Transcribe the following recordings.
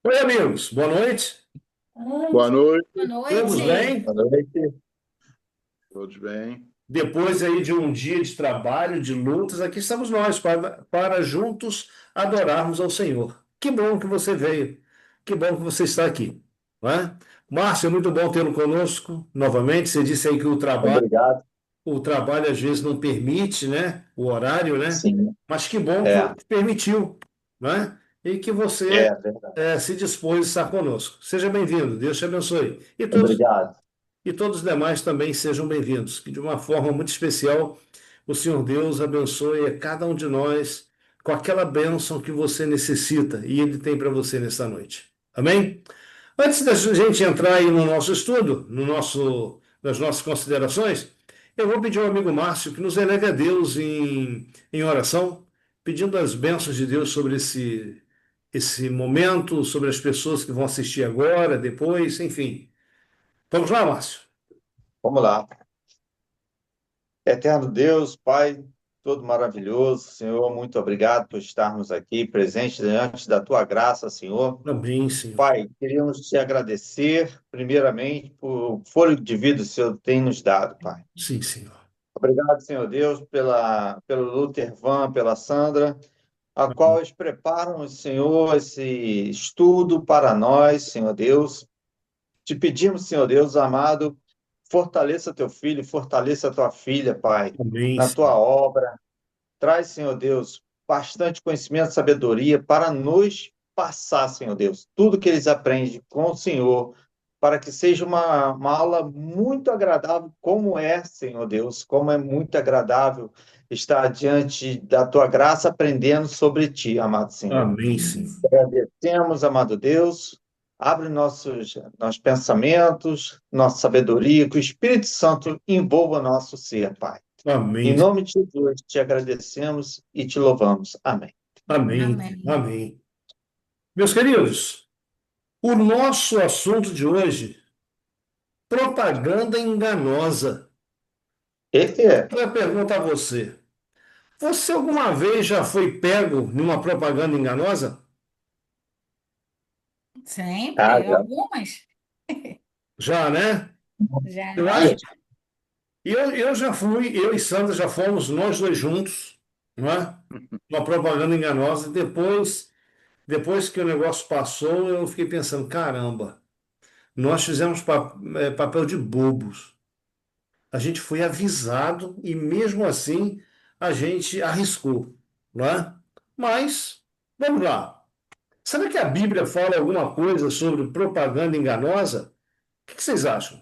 Oi, amigos, boa noite. Boa Boa noite, Todos noite. bem? boa noite, todos bem? Depois aí de um dia de trabalho, de lutas, aqui estamos nós para juntos adorarmos ao Senhor. Que bom que você veio, que bom que você está aqui, não é? Márcio, é muito bom tê-lo conosco novamente. Você disse aí que Obrigado. o trabalho às vezes não permite, né? O horário, né? Sim, Mas que bom que é, você permitiu, não é? E que você é verdade. se dispôs a estar conosco. Seja bem-vindo, Deus te abençoe. Obrigado. E todos os demais também sejam bem-vindos. Que de uma forma muito especial, o Senhor Deus abençoe a cada um de nós com aquela bênção que você necessita e Ele tem para você nesta noite. Amém? Antes da gente entrar aí no nosso estudo, nas nossas considerações, eu vou pedir ao amigo Márcio que nos eleve a Deus em oração, pedindo as bênçãos de Deus sobre esse momento, sobre as pessoas que vão assistir agora, depois, enfim. Vamos lá, Márcio? Vamos lá. Eterno Deus, Pai, todo maravilhoso, Senhor, muito obrigado por estarmos aqui presentes diante da tua graça, Senhor. Amém, Senhor. Pai, queríamos te agradecer, primeiramente, por fôlego de vida que o Senhor tem nos dado, Pai. Sim, Senhor. Obrigado, Senhor Deus, pelo Luther Van, pela Sandra, a qual Amém. eles preparam, Senhor, esse estudo para nós, Senhor Deus. Te pedimos, Senhor Deus amado, fortaleça teu filho, fortaleça tua filha, Pai, Amém, na tua Senhor. obra. Traz, Senhor Deus, bastante conhecimento, sabedoria para nos passar, Senhor Deus, tudo que eles aprendem com o Senhor, para que seja uma aula muito agradável, como é, Senhor Deus, como é muito agradável estar diante da tua graça aprendendo sobre ti, amado Senhor. Amém, Senhor. Agradecemos, amado Deus. Abre nossos pensamentos, nossa sabedoria, que o Espírito Santo envolva nosso ser, Pai. Em Amém. nome de Jesus, te agradecemos e te louvamos. Amém. Amém. Amém. Amém. Meus queridos, o nosso assunto de hoje, propaganda enganosa. Esse é. Eu pergunto a você, você alguma vez já foi pego numa propaganda enganosa? Ah, Sempre, já. algumas. Já, né? Eu Já. acho. Eu já fui, eu e Sandra já fomos, nós dois juntos, não é? Uma propaganda enganosa. Depois que o negócio passou, eu fiquei pensando, caramba. Nós fizemos papel de bobos. A gente foi avisado e mesmo assim a gente arriscou, não é? Mas, vamos lá. Será que a Bíblia fala alguma coisa sobre propaganda enganosa? O que vocês acham?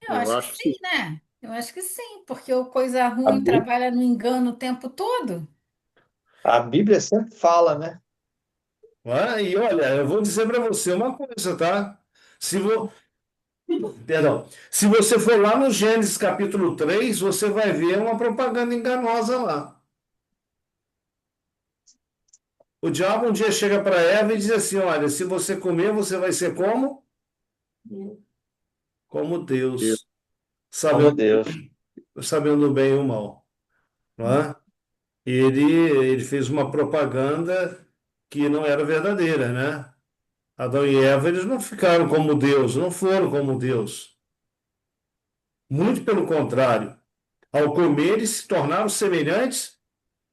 Eu Eu acho que acho que sim, né? Eu acho que sim, porque o coisa a ruim Bí- trabalha no engano o tempo todo. a Bíblia sempre fala, né? Não é? E olha, eu vou dizer para você uma coisa, tá? Se, vo... Perdão. Se você for lá no Gênesis capítulo 3, você vai ver uma propaganda enganosa lá. O diabo um dia chega para Eva e diz assim: Olha, se você comer, você vai ser como? Como Eu Deus, amo sabendo, Deus. sabendo o bem e o mal. Não é? E ele fez uma propaganda que não era verdadeira, né? Adão e Eva, eles não ficaram como Deus, não foram como Deus. Muito pelo contrário. Ao comer, eles se tornaram semelhantes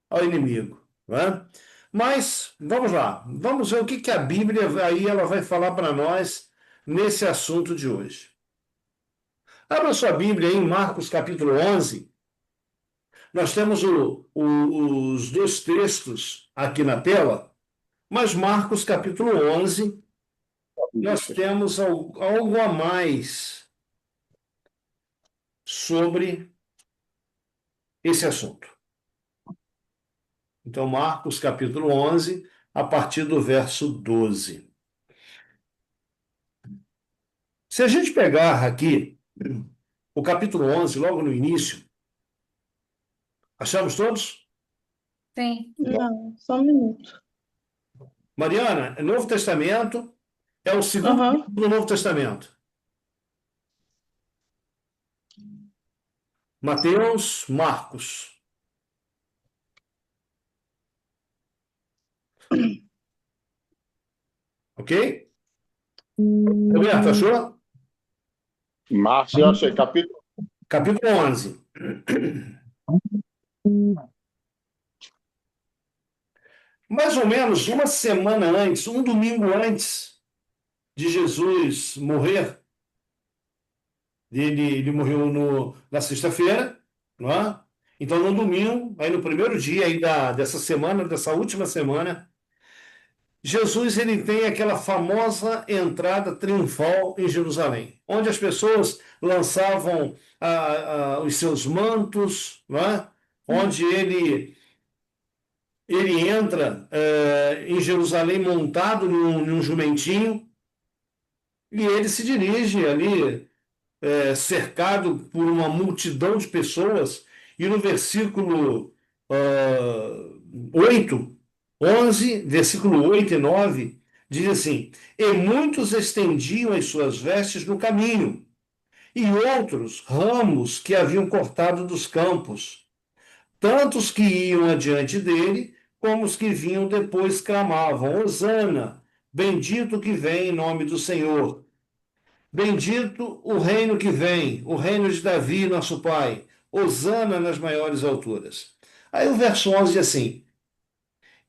ao inimigo. Não é? Mas, vamos lá. Vamos ver o que a Bíblia aí ela vai falar para nós nesse assunto de hoje. Abra sua Bíblia em Marcos capítulo 11. Nós temos os dois textos aqui na tela, mas Marcos capítulo 11, nós temos algo a mais sobre esse assunto. Então, Marcos capítulo 11, a partir do verso 12. Se a gente pegar aqui o capítulo 11, logo no início, achamos todos? Sim. Não, só um minuto. Mariana, Novo Testamento é o segundo livro Aham. do Novo Testamento. Mateus, Marcos. Ok? Roberto, achou? Márcio, eu achei. Capítulo. Capítulo 11. Mais ou menos uma semana antes, um domingo antes de Jesus morrer, ele morreu na sexta-feira, não é? Então, no domingo, aí no primeiro dia aí dessa semana, dessa última semana, Jesus ele tem aquela famosa entrada triunfal em Jerusalém, onde as pessoas lançavam os seus mantos, não é? Onde ele entra em Jerusalém montado num jumentinho e ele se dirige ali cercado por uma multidão de pessoas, e no versículo 8, 11, versículo 8 e 9, diz assim: E muitos estendiam as suas vestes no caminho, e outros ramos que haviam cortado dos campos. Tantos que iam adiante dele, como os que vinham depois clamavam: Hosana, bendito que vem em nome do Senhor. Bendito o reino que vem, o reino de Davi, nosso pai. Hosana nas maiores alturas. Aí o verso 11 diz assim: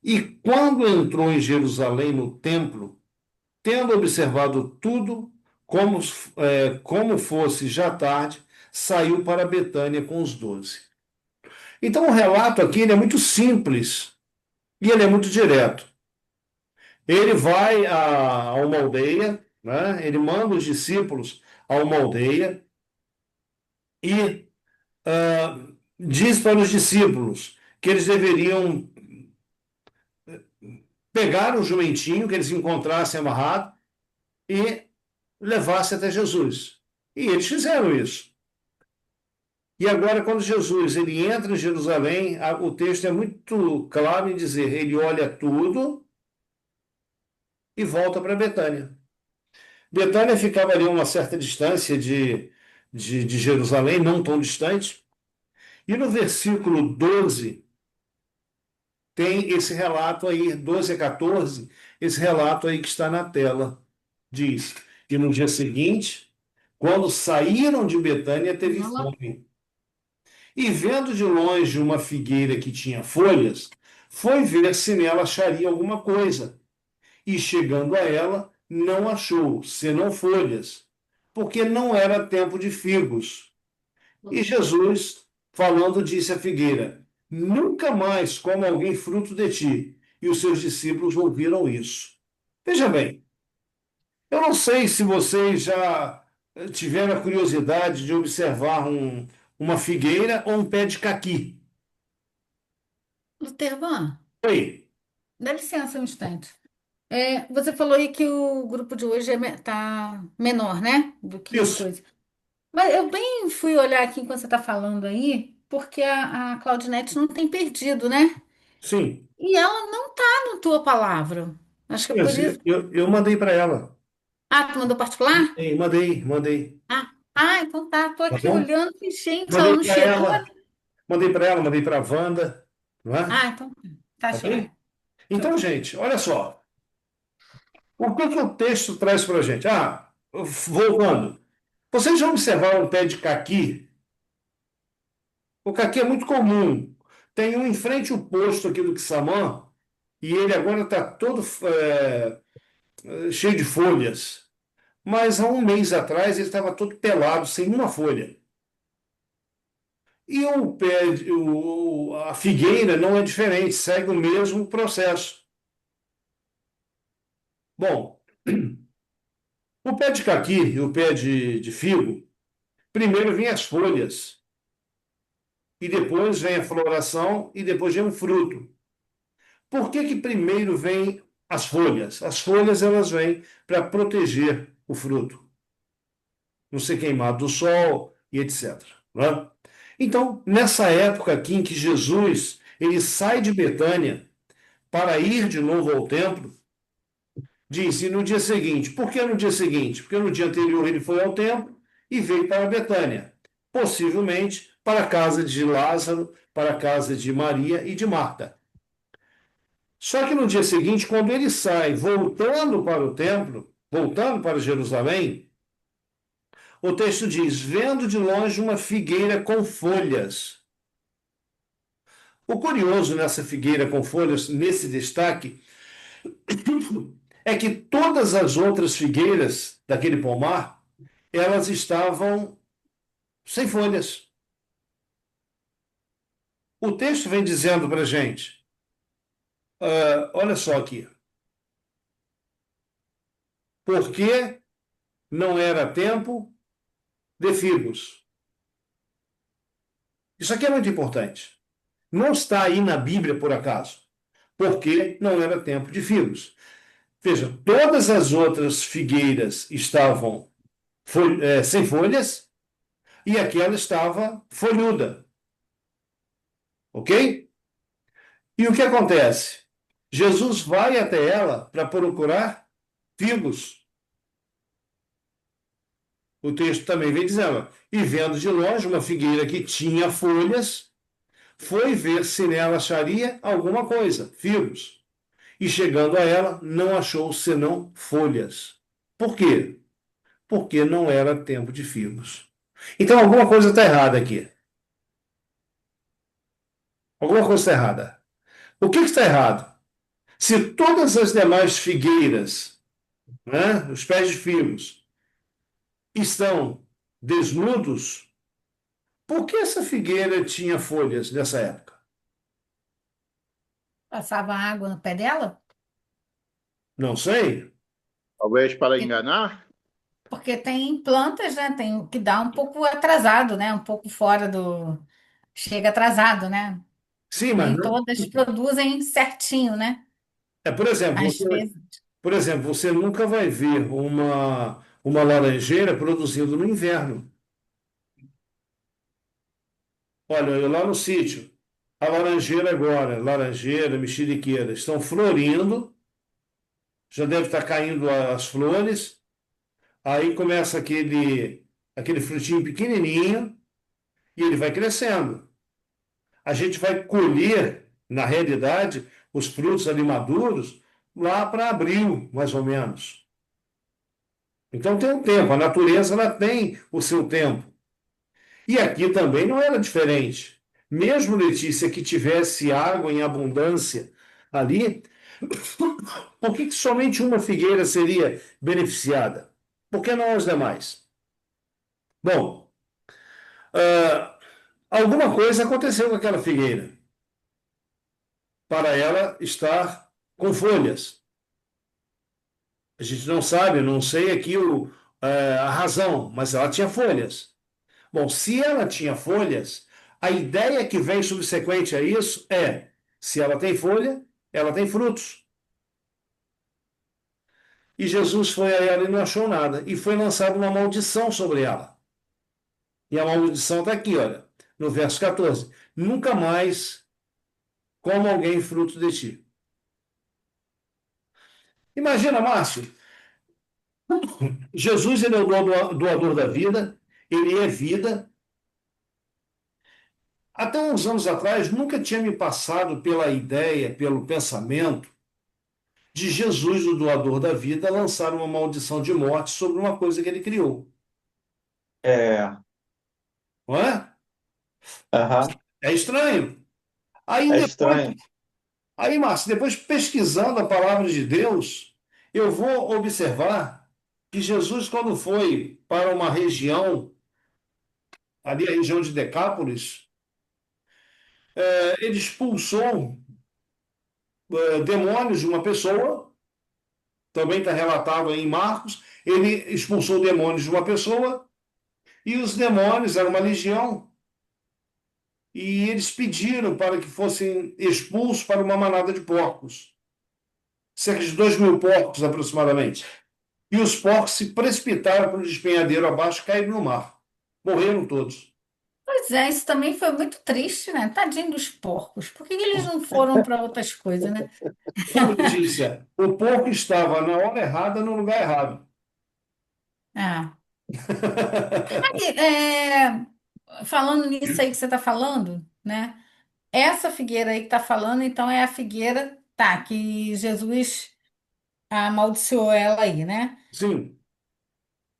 E quando entrou em Jerusalém no templo, tendo observado tudo, como fosse já tarde, saiu para Betânia com os 12. Então o relato aqui ele é muito simples e ele é muito direto. Ele vai a uma aldeia, né? Ele manda os discípulos a uma aldeia e diz para os discípulos que eles deveriam pegar o jumentinho que eles encontrassem amarrado e levasse até Jesus. E eles fizeram isso. E agora, quando Jesus ele entra em Jerusalém, o texto é muito claro em dizer: ele olha tudo e volta para Betânia. Betânia ficava ali a uma certa distância de Jerusalém, não tão distante. E no versículo 12, tem esse relato aí, 12 a 14, esse relato aí que está na tela. Diz que no dia seguinte, quando saíram de Betânia, teve fome. E vendo de longe uma figueira que tinha folhas, foi ver se nela acharia alguma coisa. E chegando a ela, não achou, senão folhas, porque não era tempo de figos. E Jesus, falando, disse à figueira: Nunca mais coma alguém fruto de ti. E os seus discípulos ouviram isso. Veja bem, eu não sei se vocês já tiveram a curiosidade de observar uma figueira ou um pé de caqui. Lutervan, Oi, dá licença um instante. Você falou aí que o grupo de hoje tá menor, né? Do que isso. coisa. Mas eu bem fui olhar aqui enquanto você está falando aí, porque a Claudinete não tem perdido, né? Sim, E ela não tá no tua palavra. Acho que é por mas isso. eu mandei para ela. Ah, tu mandou particular? Mandei. Então tá. Tô Tá aqui bom? olhando e, gente, ela Mandei não para chegou ela, ali. mandei para a Wanda, não é? Então tá Ok? joia. Então, gente, olha só. O que que o texto traz para a gente? Voltando. Vocês já observaram o pé de caqui? O caqui é muito comum. Tem um em frente ao posto aqui do Quissamã, e ele agora está todo cheio de folhas. Mas há um mês atrás ele estava todo pelado, sem uma folha. E a figueira não é diferente, segue o mesmo processo. Bom, o pé de caqui e o pé de figo, primeiro vêm as folhas, e depois vem a floração, e depois vem o fruto. Por que que primeiro vem as folhas? As folhas elas vêm para proteger o fruto, não ser queimado do sol e etc. Não é? Então, nessa época aqui em que Jesus ele sai de Betânia para ir de novo ao templo, disse no dia seguinte. Por que no dia seguinte? Porque no dia anterior ele foi ao templo e veio para Betânia, possivelmente para a casa de Lázaro, para a casa de Maria e de Marta. Só que no dia seguinte, quando ele sai voltando para o templo, voltando para Jerusalém, o texto diz: vendo de longe uma figueira com folhas. O curioso nessa figueira com folhas, nesse destaque, é que todas as outras figueiras daquele pomar, elas estavam sem folhas. O texto vem dizendo para a gente, olha só aqui, porque não era tempo de figos. Isso aqui é muito importante. Não está aí na Bíblia por acaso, porque não era tempo de figos. Veja, todas as outras figueiras estavam sem folhas e aquela estava folhuda, ok? E o que acontece? Jesus vai até ela para procurar figos. O texto também vem dizendo, e vendo de longe uma figueira que tinha folhas, foi ver se nela acharia alguma coisa, figos. E chegando a ela, não achou senão folhas. Por quê? Porque não era tempo de figos. Então alguma coisa está errada aqui. Alguma coisa está errada. O que está errado? Se todas as demais figueiras, né, os pés de figos, estão desnudos, por que essa figueira tinha folhas nessa época? Passava água no pé dela? Não sei. Talvez para Porque enganar. porque tem plantas, né? Tem o que dá um pouco atrasado, né? Um pouco fora do. Chega atrasado, né? Sim, mas Nem não. todas produzem certinho, né? Por exemplo, Às vezes. você nunca vai ver uma laranjeira produzindo no inverno. Olha, eu lá no sítio, a laranjeira agora, laranjeira, mexeriqueira, estão florindo, já deve estar caindo as flores, aí começa aquele frutinho pequenininho e ele vai crescendo. A gente vai colher, na realidade, os frutos ali maduros lá para abril, mais ou menos. Então tem um tempo, a natureza ela tem o seu tempo. E aqui também não era diferente. Mesmo, Letícia, que tivesse água em abundância ali, por que somente uma figueira seria beneficiada? Por que não as demais? Bom, alguma coisa aconteceu com aquela figueira para ela estar com folhas. A gente não sabe, não sei aqui a razão, mas ela tinha folhas. Bom, se ela tinha folhas, a ideia que vem subsequente a isso é: se ela tem folha, ela tem frutos. E Jesus foi a ela e não achou nada. E foi lançada uma maldição sobre ela. E a maldição está aqui, olha, no verso 14: nunca mais coma alguém fruto de ti. Imagina, Márcio, Jesus ele é o doador da vida, ele é vida. Até uns anos atrás, nunca tinha me passado pela ideia, pelo pensamento, de Jesus, o doador da vida, lançar uma maldição de morte sobre uma coisa que ele criou. É, Não é? aham, É estranho. Aí é depois, estranho. Márcio, depois pesquisando a palavra de Deus, eu vou observar que Jesus, quando foi para uma região, ali a região de Decápolis, ele expulsou demônios de uma pessoa, também está relatado aí em Marcos, ele expulsou demônios de uma pessoa, e os demônios, era uma legião, e eles pediram para que fossem expulsos para uma manada de porcos, cerca de 2.000 porcos aproximadamente. E os porcos se precipitaram para o despenhadeiro abaixo e caíram no mar. Morreram todos. Pois é, isso também foi muito triste, né? Tadinho dos porcos. Por que que eles não foram para outras coisas, né? Como Letícia, o porco estava na hora errada, no lugar errado. Ah. Aí, falando nisso aí que você está falando, né? Essa figueira aí que está falando, então, é a figueira Tá, que Jesus amaldiçoou ela aí, né? Sim.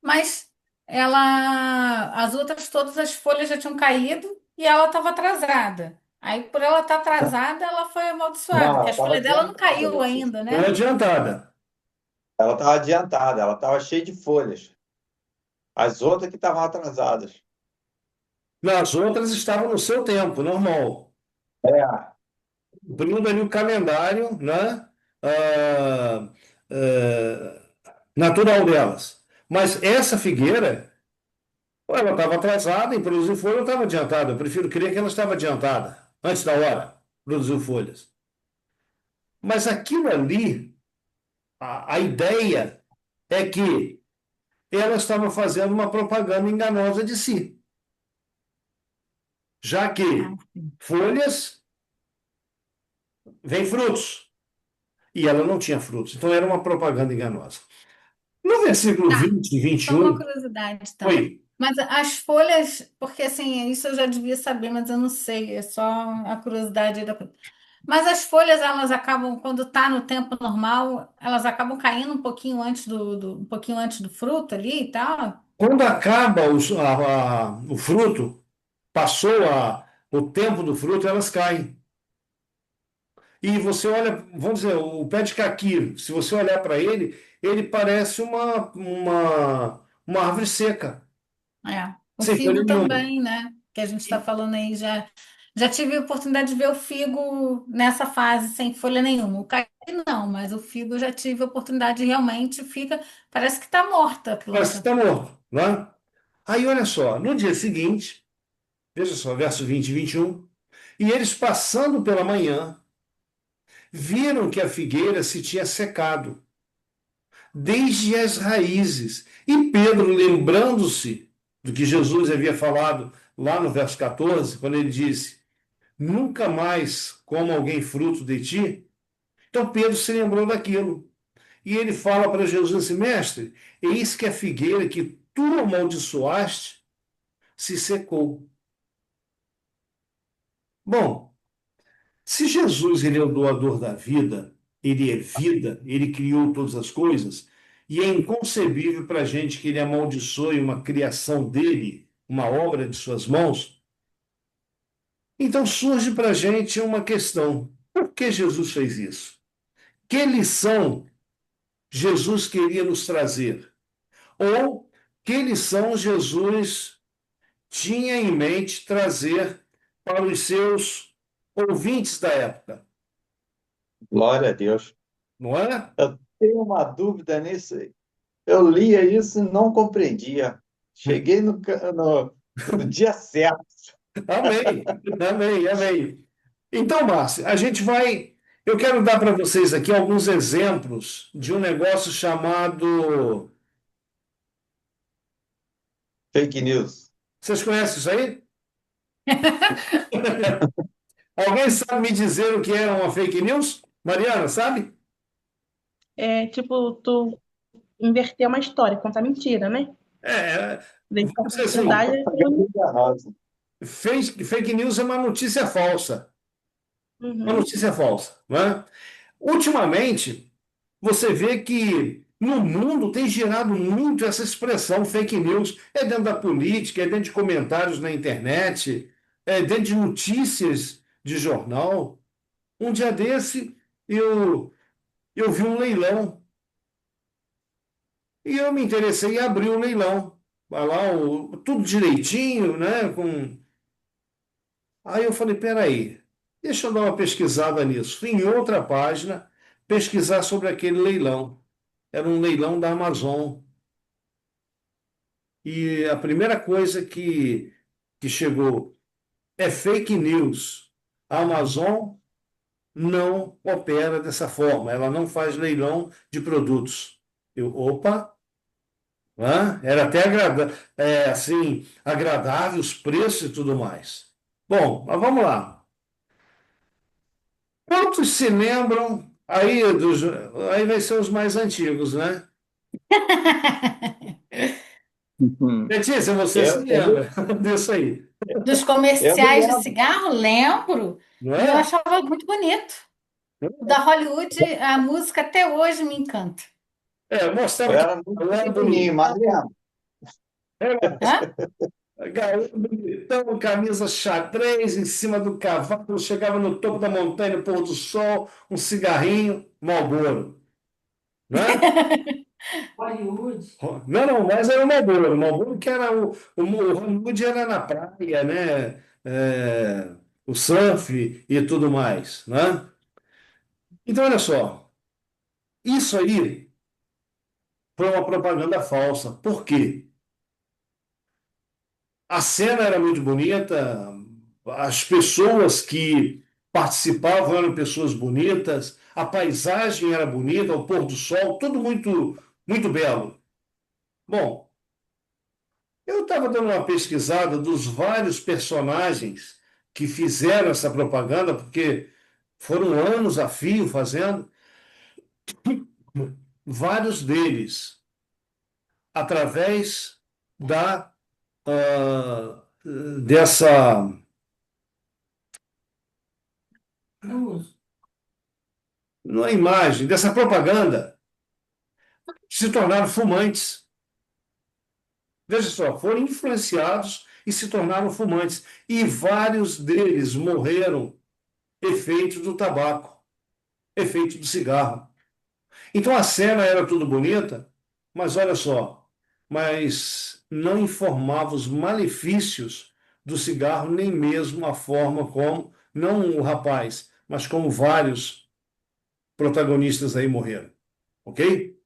Mas as outras todas as folhas já tinham caído e ela estava atrasada. Aí, por ela estar atrasada, ela foi amaldiçoada, Não, que ela as estava folhas dela não adiantada, caiu Letícia. ainda, Não é né? adiantada. Ela estava adiantada, ela estava cheia de folhas. As outras que estavam atrasadas. Não, as outras estavam no seu tempo, normal. É, Cumprindo ali o calendário, né? ah, ah, natural delas. Mas essa figueira, ou ela estava atrasada em produzir folha, ou estava adiantada. Eu prefiro crer que ela estava adiantada, antes da hora, produziu folhas. Mas aquilo ali, a ideia é que ela estava fazendo uma propaganda enganosa de si, já Ah, que sim. folhas vêm frutos, e ela não tinha frutos. Então era uma propaganda enganosa. No versículo Tá, 20 e só uma 21, curiosidade, então. oi, Mas as folhas, porque assim, isso eu já devia saber, mas eu não sei, é só a curiosidade aí da coisa. Mas as folhas, elas acabam, quando está no tempo normal, elas acabam caindo um pouquinho antes um pouquinho antes do fruto ali e tal. quando acaba o fruto, passou o tempo do fruto, elas caem. E você olha, vamos dizer, o pé de caqui, se você olhar para ele, ele parece uma árvore seca, É. O sem folha figo nenhuma. também, né? Que a gente está falando aí já. Já tive a oportunidade de ver o figo nessa fase sem folha nenhuma. O caqui não, mas o figo eu já tive a oportunidade de realmente fica, parece que está morta a Parece que planta. está morto, né? Aí olha só, no dia seguinte, veja só, verso 20 e 21, e eles passando pela manhã, viram que a figueira se tinha secado, desde as raízes. E Pedro, lembrando-se do que Jesus havia falado lá no verso 14, quando ele disse: Nunca mais coma alguém fruto de ti. Então Pedro se lembrou daquilo. E ele fala para Jesus assim: Mestre, eis que a figueira que tu amaldiçoaste se secou. Bom, se Jesus ele é o doador da vida, ele é vida, ele criou todas as coisas, e é inconcebível para a gente que ele amaldiçoe uma criação dele, uma obra de suas mãos, então surge para a gente uma questão: por que Jesus fez isso? Que lição Jesus queria nos trazer? Ou que lição Jesus tinha em mente trazer para os seus ouvintes da época? glória a Deus. Não é? Eu tenho uma dúvida nisso aí. Eu lia isso e não compreendia. Cheguei no dia certo. Amém, amém, amém. Então, Márcia, a gente vai. Eu quero dar para vocês aqui alguns exemplos de um negócio chamado. Fake news. Vocês conhecem isso aí? Alguém sabe me dizer o que é uma fake news? Mariana, sabe? É tipo, tu inverter uma história, contar mentira, né? É, Deixar vamos a dizer assim: verdade. Enganosa. fake news é uma notícia falsa. Uma Uhum. notícia falsa, não é? Ultimamente, você vê que no mundo tem gerado muito essa expressão fake news. É dentro da política, é dentro de comentários na internet, é dentro de notícias de jornal. Um dia desse, eu vi um leilão e eu me interessei em abrir o leilão. Vai lá, tudo direitinho, né? Aí eu falei, peraí, deixa eu dar uma pesquisada nisso. Fui em outra página pesquisar sobre aquele leilão. Era um leilão da Amazon. E a primeira coisa que chegou é fake news. A Amazon não opera dessa forma, ela não faz leilão de produtos. Opa, né? Era até assim, agradável os preços e tudo mais. Bom, mas vamos lá. Quantos se lembram aí vai ser os mais antigos, né? Uhum. Letícia, você se Eu, lembra disso aí, Dos eu me comerciais de lembro. cigarro, lembro, não e eu é? achava muito bonito. Da Hollywood, a música até hoje me encanta. Mostrava Eu que era muito galã pequenininho, mas lembro. Hã? galã bonitão, camisa xadrez em cima do cavalo, chegava no topo da montanha, no pôr do sol, um cigarrinho, Marlboro, né? Hollywood. Não, não, mas era o Marlboro que era o Hollywood era na praia, né? O surf e tudo mais, né? Então, olha só, isso aí foi uma propaganda falsa. Por quê? A cena era muito bonita, as pessoas que participavam eram pessoas bonitas, a paisagem era bonita, o pôr do sol, tudo muito, muito belo. Bom, eu estava dando uma pesquisada dos vários personagens que fizeram essa propaganda, porque foram anos a fio fazendo, vários deles, através da, dessa, não é imagem, dessa propaganda, se tornaram fumantes. Veja só, foram influenciados e se tornaram fumantes. E vários deles morreram efeito do tabaco, efeito do cigarro. Então a cena era tudo bonita, mas olha só, mas não informava os malefícios do cigarro, nem mesmo a forma como, não o rapaz, mas como vários protagonistas aí morreram, ok?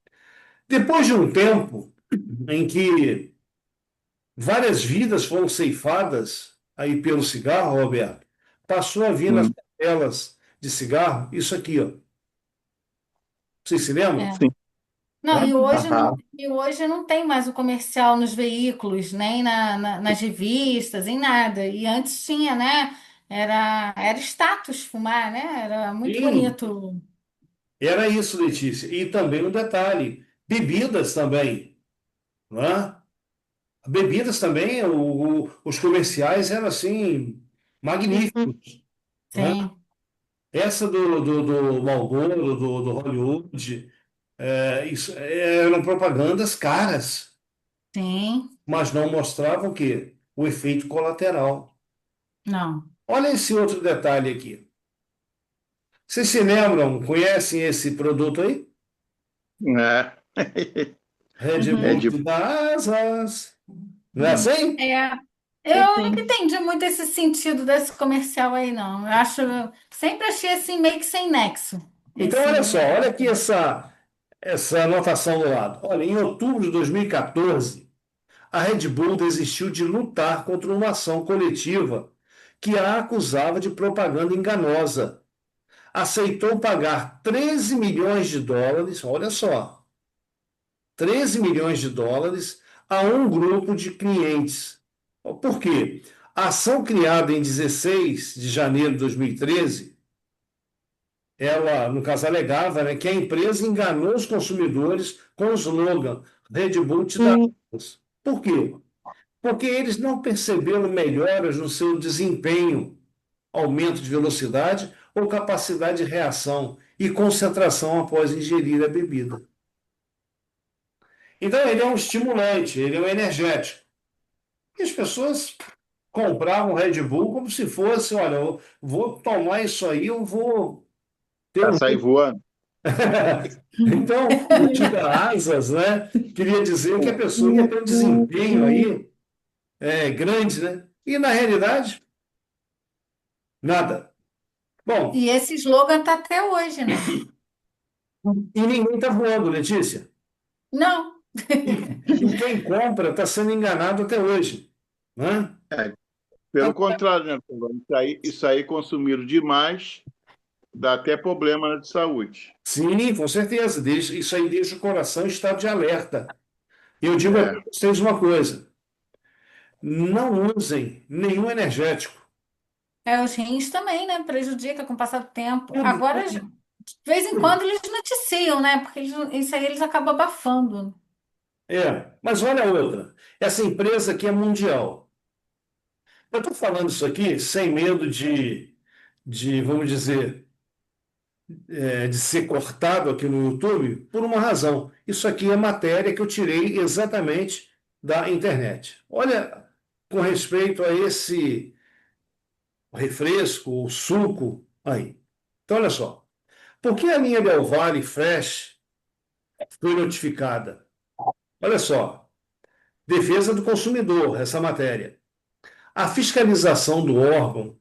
Depois de um tempo em que várias vidas foram ceifadas aí pelo cigarro, Roberto, passou a vir nas Hum. telas de cigarro isso aqui, ó. Vocês se lembram? É. Sim. Não, Hã? Aham. e hoje não tem mais o comercial nos veículos, nem nas revistas, em nada. E antes tinha, né? Era status fumar, né? Era muito Sim, bonito. era isso, Letícia. E também um detalhe, bebidas também, não é? Bebidas também, os comerciais eram assim, magníficos, não é? Sim, Essa do Marlboro, do Hollywood, isso, eram propagandas caras, sim, mas não mostravam o quê? O efeito colateral. não. Olha esse outro detalhe aqui. Vocês se lembram, conhecem esse produto aí? É. Red É Uhum. Bull de. te dá asas. Não é assim? É, Eu eu nunca tenho. entendi muito esse sentido desse comercial aí, não. Sempre achei assim meio que sem nexo. Então, Esse, olha só, olha aqui essa anotação do lado. Olha, em outubro de 2014, a Red Bull desistiu de lutar contra uma ação coletiva que a acusava de propaganda enganosa. Aceitou pagar 13 milhões de dólares, olha só, 13 milhões de dólares a um grupo de clientes. Por quê? A ação criada em 16 de janeiro de 2013, ela, no caso, alegava, né, que a empresa enganou os consumidores com o slogan Red Bull te dá asas. Por quê? Porque eles não perceberam melhoras no seu desempenho, aumento de velocidade ou capacidade de reação e concentração após ingerir a bebida. Então, ele é um estimulante, ele é um energético. E as pessoas compravam Red Bull como se fosse, olha, eu vou tomar isso aí, eu vou ter Pra um. sair voando. Então, o te dá asas, né? Queria dizer que a pessoa ia ter um desempenho aí grande, né? E na realidade, nada. Bom, e esse slogan tá até hoje, né? e ninguém está voando, Letícia. Não. E quem compra está sendo enganado até hoje, né? É, pelo contrário, né? Isso aí consumiram demais, dá até problema de saúde. Sim, com certeza. Isso aí deixa o coração em estado de alerta. E eu digo a É, vocês uma coisa: não usem nenhum energético. Os rins também, né? Prejudica com o passar do tempo. Tudo, Agora, de vez em quando, eles noticiam, né? Porque isso aí eles acabam abafando. Mas olha a outra. Essa empresa aqui é mundial. Eu estou falando isso aqui sem medo vamos dizer, de ser cortado aqui no YouTube por uma razão. Isso aqui é matéria que eu tirei exatamente da internet. Olha, com respeito a esse refresco, o suco aí. Então, olha só. Por que a linha Del Valle Fresh foi notificada? Olha só. Defesa do consumidor, essa matéria. A fiscalização do órgão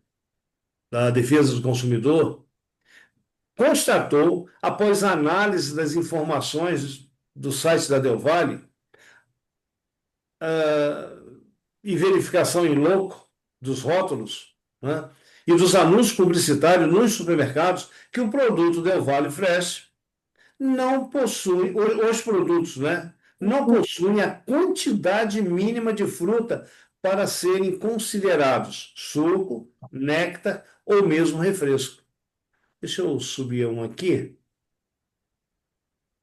da defesa do consumidor constatou, após análise das informações do site da Del Valle, e verificação em loco dos rótulos, né, e dos anúncios publicitários nos supermercados, que o produto Del Valle Fresh não possui, os produtos, né, não possuem a quantidade mínima de fruta para serem considerados suco, néctar ou mesmo refresco. Deixa eu subir um aqui,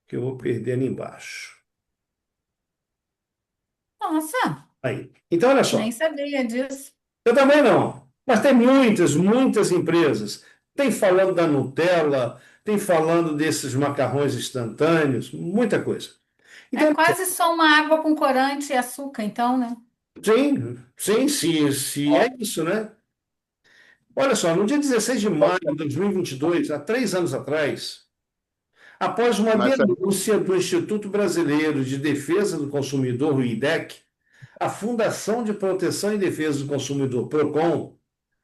que eu vou perder ali embaixo. Nossa, Aí. Então, olha nem só. sabia disso. Eu também não. Mas tem muitas, muitas empresas. Tem falando da Nutella, tem falando desses macarrões instantâneos, muita coisa. É Então, quase só uma água com corante e açúcar, então, né? sim, sim, se é isso, né? Olha só, no dia 16 de maio de 2022, há 3 anos atrás, após uma Mas denúncia do Instituto Brasileiro de Defesa do Consumidor, o IDEC, a Fundação de Proteção e Defesa do Consumidor, PROCON,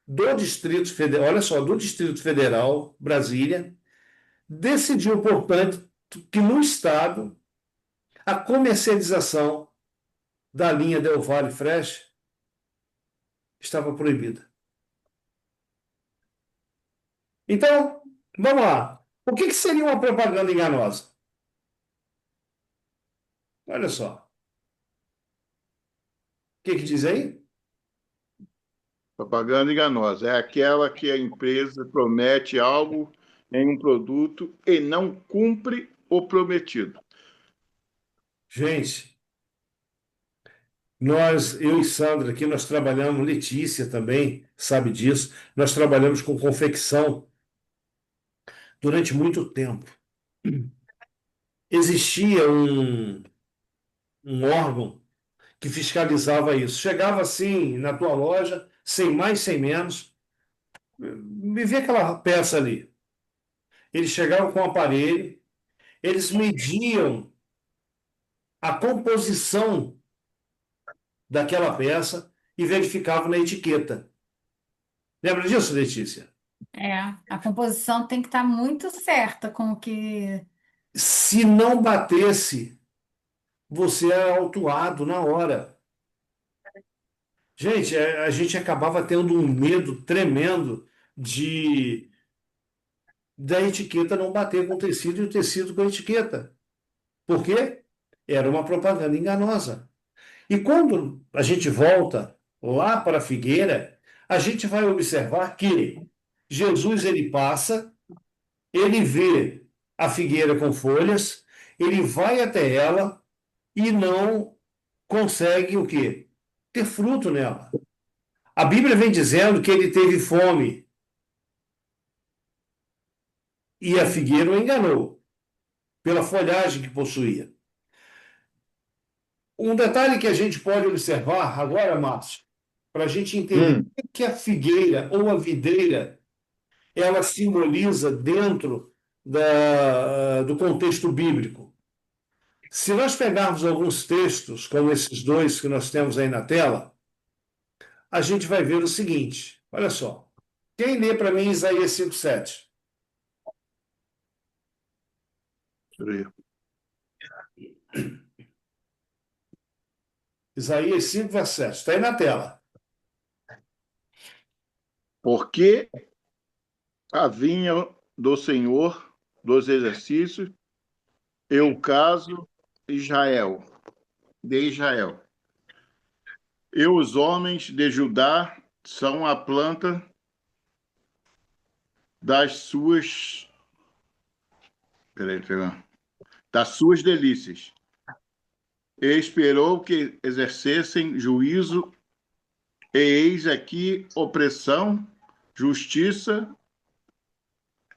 do Distrito Federal, olha só, do Distrito Federal, Brasília, decidiu, portanto, que no Estado a comercialização da linha Del Valle Fresh estava proibida. Então, vamos lá. O que seria uma propaganda enganosa? Olha só. O que diz aí? propaganda enganosa é aquela que a empresa promete algo em um produto e não cumpre o prometido. Gente, eu e Sandra aqui, nós trabalhamos, Letícia também sabe disso, nós trabalhamos com confecção durante muito tempo. Existia um órgão que fiscalizava isso. Chegava assim na tua loja, sem mais, sem menos, me vê aquela peça ali. Eles chegavam com o aparelho, eles mediam a composição daquela peça e verificavam na etiqueta. Lembra disso, Letícia? É, a composição tem que estar muito certa com o que. Se não batesse, você era autuado na hora. Gente, a gente acabava tendo um medo tremendo de da etiqueta não bater com o tecido e o tecido com a etiqueta. Por quê? Era uma propaganda enganosa. E quando a gente volta lá para a figueira, a gente vai observar que Jesus ele passa, ele vê a figueira com folhas, ele vai até ela e não consegue o quê? Ter fruto nela. A Bíblia vem dizendo que ele teve fome e a figueira o enganou pela folhagem que possuía. Um detalhe que a gente pode observar agora, Márcio, para a gente entender o que a figueira ou a videira ela simboliza dentro do contexto bíblico. Se nós pegarmos alguns textos, como esses dois que nós temos aí na tela, a gente vai ver o seguinte: olha só. Quem lê para mim Isaías 5,7? Isaías 5, verso 7. Está aí na tela. Porque a vinha do Senhor dos exercícios e o caso Israel, de Israel. E os homens de Judá são a planta das suas, das suas delícias. E esperou que exercessem juízo, e eis aqui opressão, justiça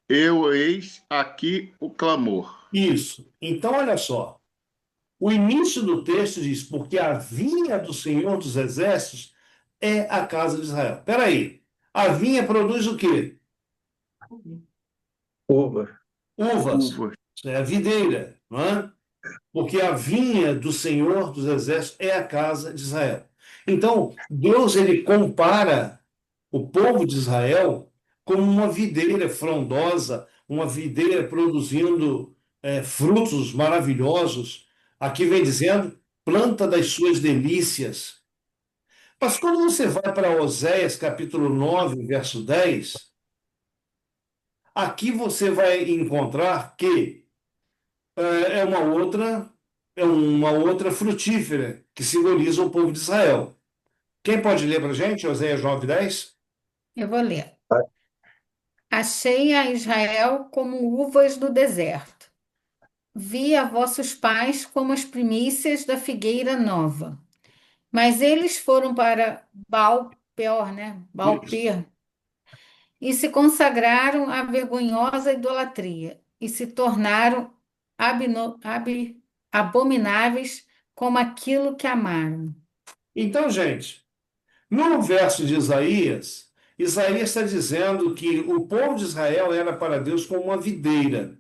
Eu eis aqui o clamor. Isso. Então, olha só. O início do texto diz: porque a vinha do Senhor dos Exércitos é a casa de Israel. Espera aí. A vinha produz o quê? Uva. Uvas. Uvas. É a videira, não é? Porque a vinha do Senhor dos Exércitos é a casa de Israel. Então, Deus ele compara o povo de Israel como uma videira frondosa, uma videira produzindo frutos maravilhosos. Aqui vem dizendo, planta das suas delícias. Mas quando você vai para Oséias, capítulo 9, verso 10, aqui você vai encontrar que é uma outra frutífera que simboliza o povo de Israel. Quem pode ler para a gente, Oséias 9, 10? Eu vou ler. Achei a Israel como uvas do deserto. Vi a vossos pais como as primícias da figueira nova. Mas eles foram para Baal-peor, né? Isso. Baal-per, e se consagraram à vergonhosa idolatria, e se tornaram abomináveis como aquilo que amaram. Então, gente, no verso de Isaías, Isaías está dizendo que o povo de Israel era para Deus como uma videira,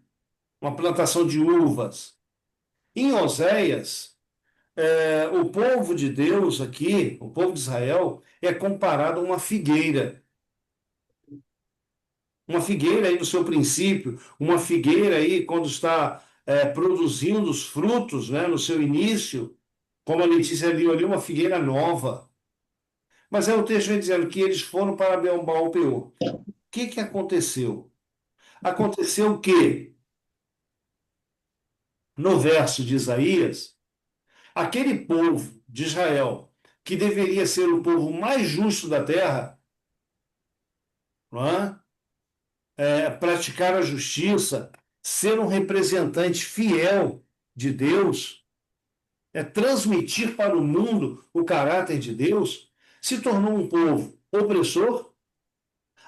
uma plantação de uvas. Em Oséias, o povo de Deus aqui, o povo de Israel, é comparado a uma figueira. Uma figueira aí no seu princípio, uma figueira aí quando está produzindo os frutos, né, no seu início, como a Letícia leu ali, uma figueira nova. Mas aí o texto vem dizendo que eles foram para Baal-peor. O que que aconteceu? Aconteceu que, no verso de Isaías, aquele povo de Israel, que deveria ser o povo mais justo da terra, não é? Praticar a justiça, ser um representante fiel de Deus, transmitir para o mundo o caráter de Deus, se tornou um povo opressor,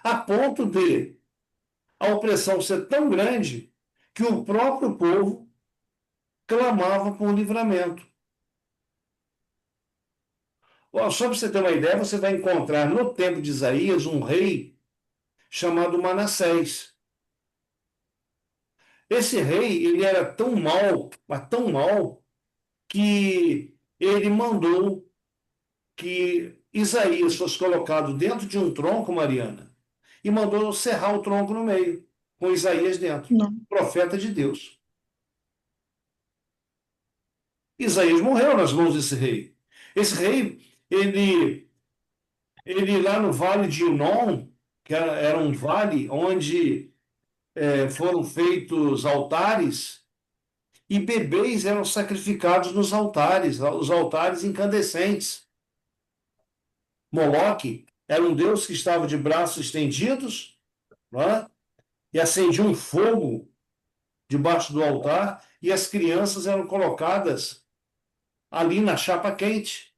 a ponto de a opressão ser tão grande que o próprio povo clamava por livramento. Só para você ter uma ideia, você vai encontrar no tempo de Isaías um rei chamado Manassés. Esse rei, ele era tão mau, mas tão mau, que ele mandou que Isaías fosse colocado dentro de um tronco, Mariana, e mandou serrar o tronco no meio, com Isaías dentro, Não. profeta de Deus. Isaías morreu nas mãos desse rei. Esse rei, ele lá no vale de Inom, que era um vale onde foram feitos altares, e bebês eram sacrificados nos altares, os altares incandescentes. Moloque era um deus que estava de braços estendidos, não é? E acendia um fogo debaixo do altar, e as crianças eram colocadas ali na chapa quente,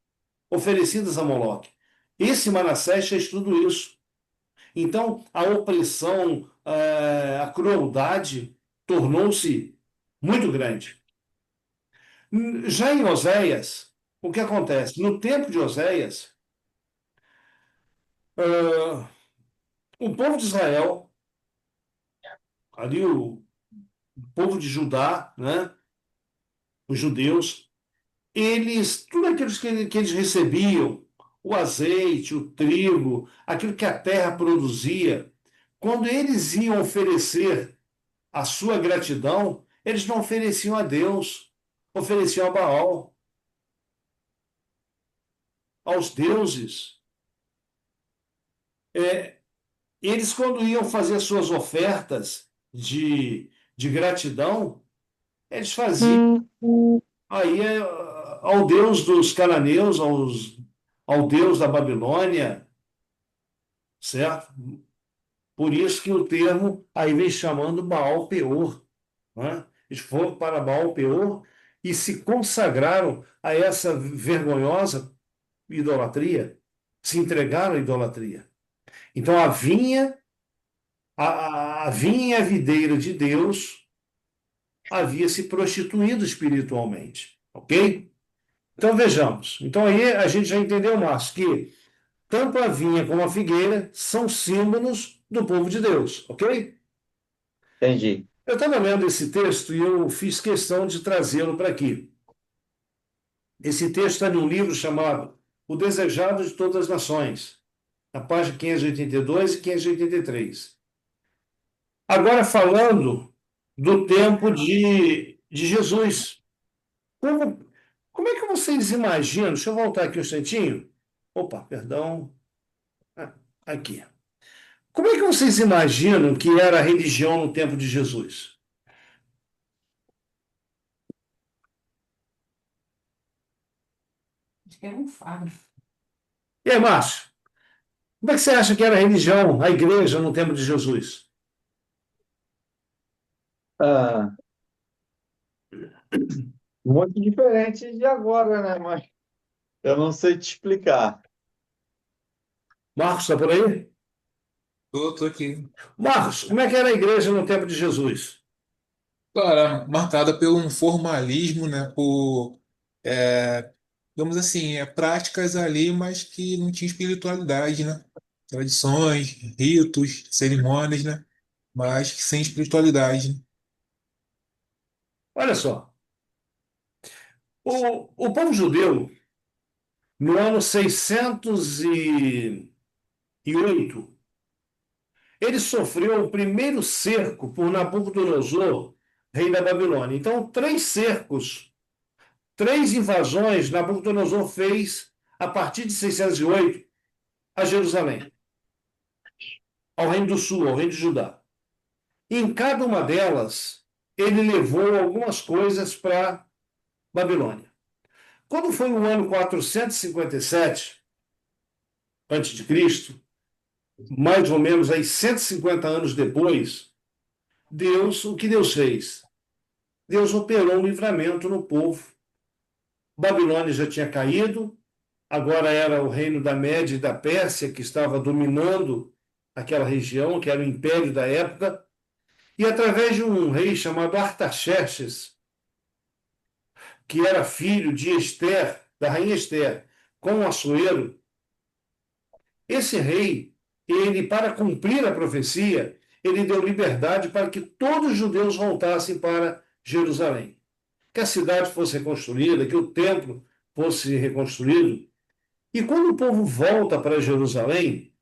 oferecidas a Moloque. Esse Manassés fez tudo isso. Então, a opressão, a crueldade tornou-se muito grande. Já em Oséias, o que acontece? No tempo de Oséias, o povo de Israel, ali o povo de Judá, né, os judeus, tudo aquilo que eles recebiam, o azeite, o trigo, aquilo que a terra produzia, quando eles iam oferecer a sua gratidão, eles não ofereciam a Deus, ofereciam a Baal, aos deuses. Eles, quando iam fazer suas ofertas de gratidão, eles faziam aí ao Deus dos cananeus, ao Deus da Babilônia, certo? Por isso que o termo aí vem chamando Baal Peor, né? Eles foram para Baal Peor e se consagraram a essa vergonhosa idolatria, se entregaram à idolatria. Então A vinha videira de Deus havia se prostituído espiritualmente, ok? Então vejamos. Então aí a gente já entendeu, Márcio, que tanto a vinha como a figueira são símbolos do povo de Deus, ok? Entendi. Eu estava lendo esse texto e eu fiz questão de trazê-lo para aqui. Esse texto está num livro chamado O Desejado de Todas as Nações, na página 582 e 583. Agora falando do tempo de Jesus. Como, como é que vocês imaginam? Deixa eu voltar aqui um instantinho. Opa, perdão. Ah, aqui. Como é que vocês imaginam que era a religião no tempo de Jesus? Acho que era um fardo. E aí, Márcio? Como é que você acha que era a religião, a igreja no tempo de Jesus? Ah, muito diferente de agora, né? Mas eu não sei te explicar. Marcos, está por aí? Tô aqui. Marcos, como é que era a igreja no tempo de Jesus? Claro, marcada por um formalismo, né? Por, digamos assim, práticas ali, mas que não tinha espiritualidade, né? Tradições, ritos, cerimônias, né? Mas que sem espiritualidade, né? Olha só, o povo judeu, no ano 608, ele sofreu o primeiro cerco por Nabucodonosor, rei da Babilônia. Então, três cercos, três invasões Nabucodonosor fez a partir de 608 a Jerusalém, ao reino do sul, ao reino de Judá. E em cada uma delas, ele levou algumas coisas para Babilônia. Quando foi no ano 457 antes de Cristo, mais ou menos aí 150 anos depois, o que Deus fez? Deus operou um livramento no povo. Babilônia já tinha caído, agora era o reino da Média e da Pérsia que estava dominando aquela região, que era o império da época, e através de um rei chamado Artaxerxes, que era filho de Ester, da rainha Ester, com um Assuero, esse rei, ele, para cumprir a profecia, ele deu liberdade para que todos os judeus voltassem para Jerusalém. Que a cidade fosse reconstruída, que o templo fosse reconstruído. E quando o povo volta para Jerusalém,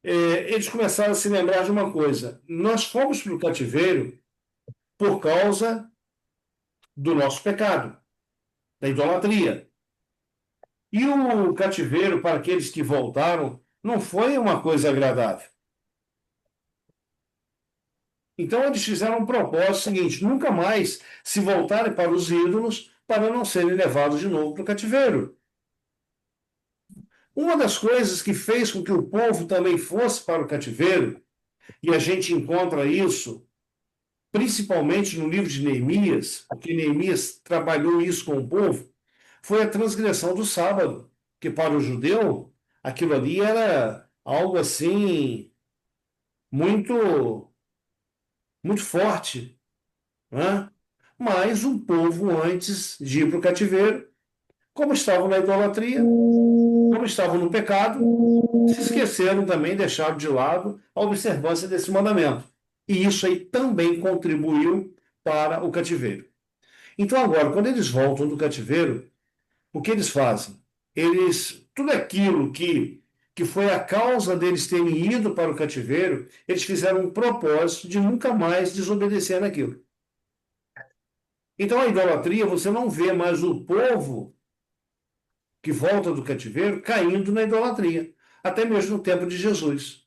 eles começaram a se lembrar de uma coisa: nós fomos para o cativeiro por causa do nosso pecado, da idolatria. E o cativeiro, para aqueles que voltaram, não foi uma coisa agradável. Então eles fizeram um propósito seguinte: nunca mais se voltarem para os ídolos para não serem levados de novo para o cativeiro. Uma das coisas que fez com que o povo também fosse para o cativeiro, e a gente encontra isso principalmente no livro de Neemias, porque Neemias trabalhou isso com o povo, foi a transgressão do sábado, que para o judeu aquilo ali era algo assim muito muito forte, né? Mas o povo antes de ir para o cativeiro, como estavam na idolatria, como estavam no pecado, se esqueceram também, deixaram de lado a observância desse mandamento. E isso aí também contribuiu para o cativeiro. Então, agora, quando eles voltam do cativeiro, o que eles fazem? Tudo aquilo que foi a causa deles terem ido para o cativeiro, eles fizeram um propósito de nunca mais desobedecer naquilo. Então, a idolatria, você não vê mais o povo que volta do cativeiro caindo na idolatria, até mesmo no tempo de Jesus.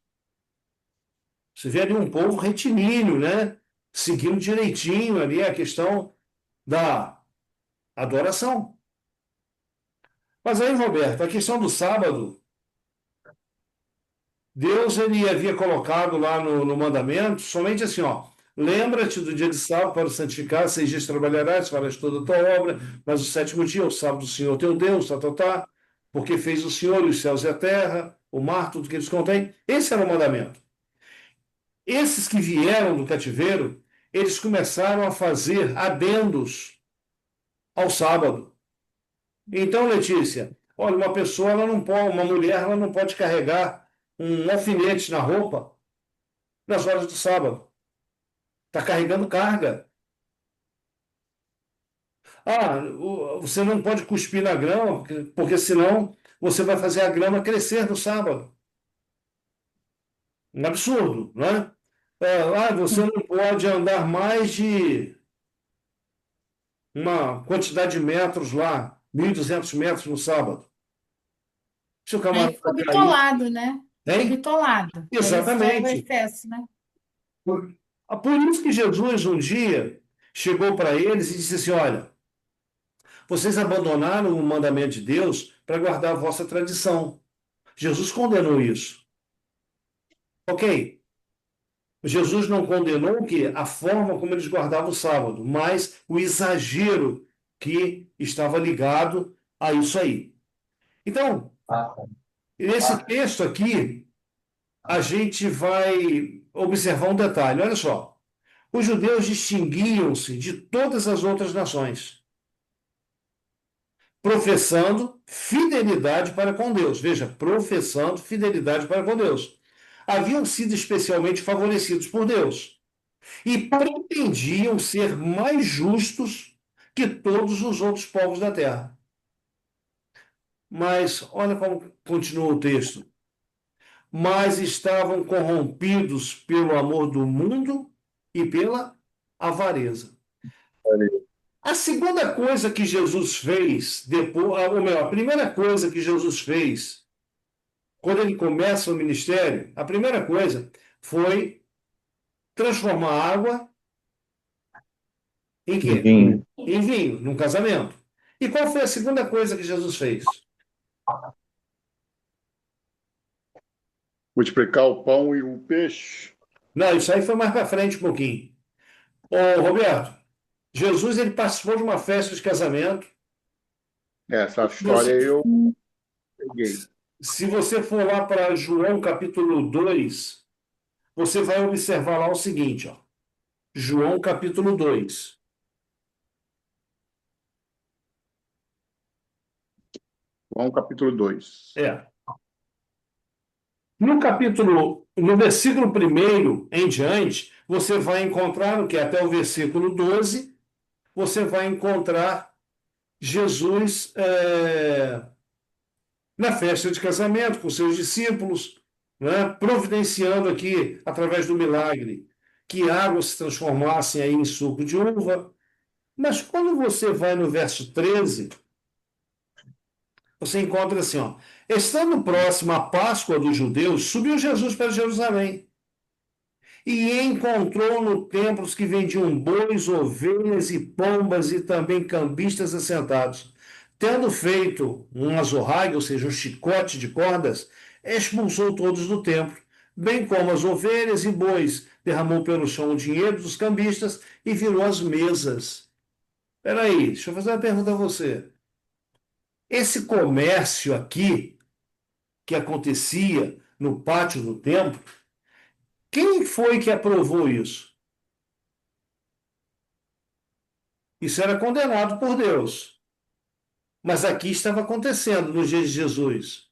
Você vê ali um povo retilíneo, né? Seguindo direitinho ali a questão da adoração. Mas aí, Roberto, a questão do sábado, Deus ele havia colocado lá no mandamento somente assim, ó, lembra-te do dia de sábado para o santificar, 6 dias trabalharás, farás toda a tua obra, mas o sétimo dia é o sábado do Senhor teu Deus, porque fez o Senhor os céus e a terra, o mar, tudo que eles contêm. Esse era o mandamento. Esses que vieram do cativeiro, eles começaram a fazer adendos ao sábado. Então, Letícia, olha, uma pessoa, ela não pode, uma mulher, ela não pode carregar um alfinete na roupa nas horas do sábado. Está carregando carga. Você não pode cuspir na grama, porque senão você vai fazer a grama crescer no sábado. Um absurdo, né? Você não pode andar mais de uma quantidade de metros lá, 1.200 metros no sábado. Se o Aí camarada ficou cair, bitolado, né? Ficou hein? bitolado. Esse já é o Exatamente. excesso, né? Por isso que Jesus um dia chegou para eles e disse assim: olha, vocês abandonaram o mandamento de Deus para guardar a vossa tradição. Jesus condenou isso. Ok. Jesus não condenou o quê? A forma como eles guardavam o sábado, mas o exagero que estava ligado a isso aí. Então, nesse texto aqui, a gente vai observar um detalhe. Olha só. Os judeus distinguiam-se de todas as outras nações, professando fidelidade para com Deus. Veja, professando fidelidade para com Deus. Haviam sido especialmente favorecidos por Deus e pretendiam ser mais justos que todos os outros povos da terra. Mas olha como continua o texto. Mas estavam corrompidos pelo amor do mundo e pela avareza. A segunda coisa que Jesus fez, depois, ou melhor, a primeira coisa que Jesus fez, quando ele começa o ministério, a primeira coisa foi transformar água em quê? Vinho. Em vinho, num casamento. E qual foi a segunda coisa que Jesus fez? Multiplicar o pão e o peixe. Não, isso aí foi mais para frente um pouquinho. Ô, Roberto, Jesus ele participou de uma festa de casamento. Essa história eu peguei. Se você for lá para João capítulo 2, você vai observar lá o seguinte, ó. João capítulo 2. João capítulo 2. No versículo 1 em diante, você vai encontrar o que até o versículo 12, você vai encontrar Jesus na festa de casamento com seus discípulos, né, providenciando aqui, através do milagre, que águas se transformassem aí em suco de uva. Mas quando você vai no verso 13, você encontra assim, ó, estando próximo à Páscoa dos judeus, subiu Jesus para Jerusalém e encontrou no templo os que vendiam bois, ovelhas e pombas e também cambistas assentados. Tendo feito um azorrague, ou seja, um chicote de cordas, expulsou todos do templo, bem como as ovelhas e bois, derramou pelo chão o dinheiro dos cambistas e virou as mesas. Espera aí, deixa eu fazer uma pergunta a você. Esse comércio aqui, que acontecia no pátio do templo, quem foi que aprovou isso? Isso era condenado por Deus. Mas aqui estava acontecendo nos dias de Jesus.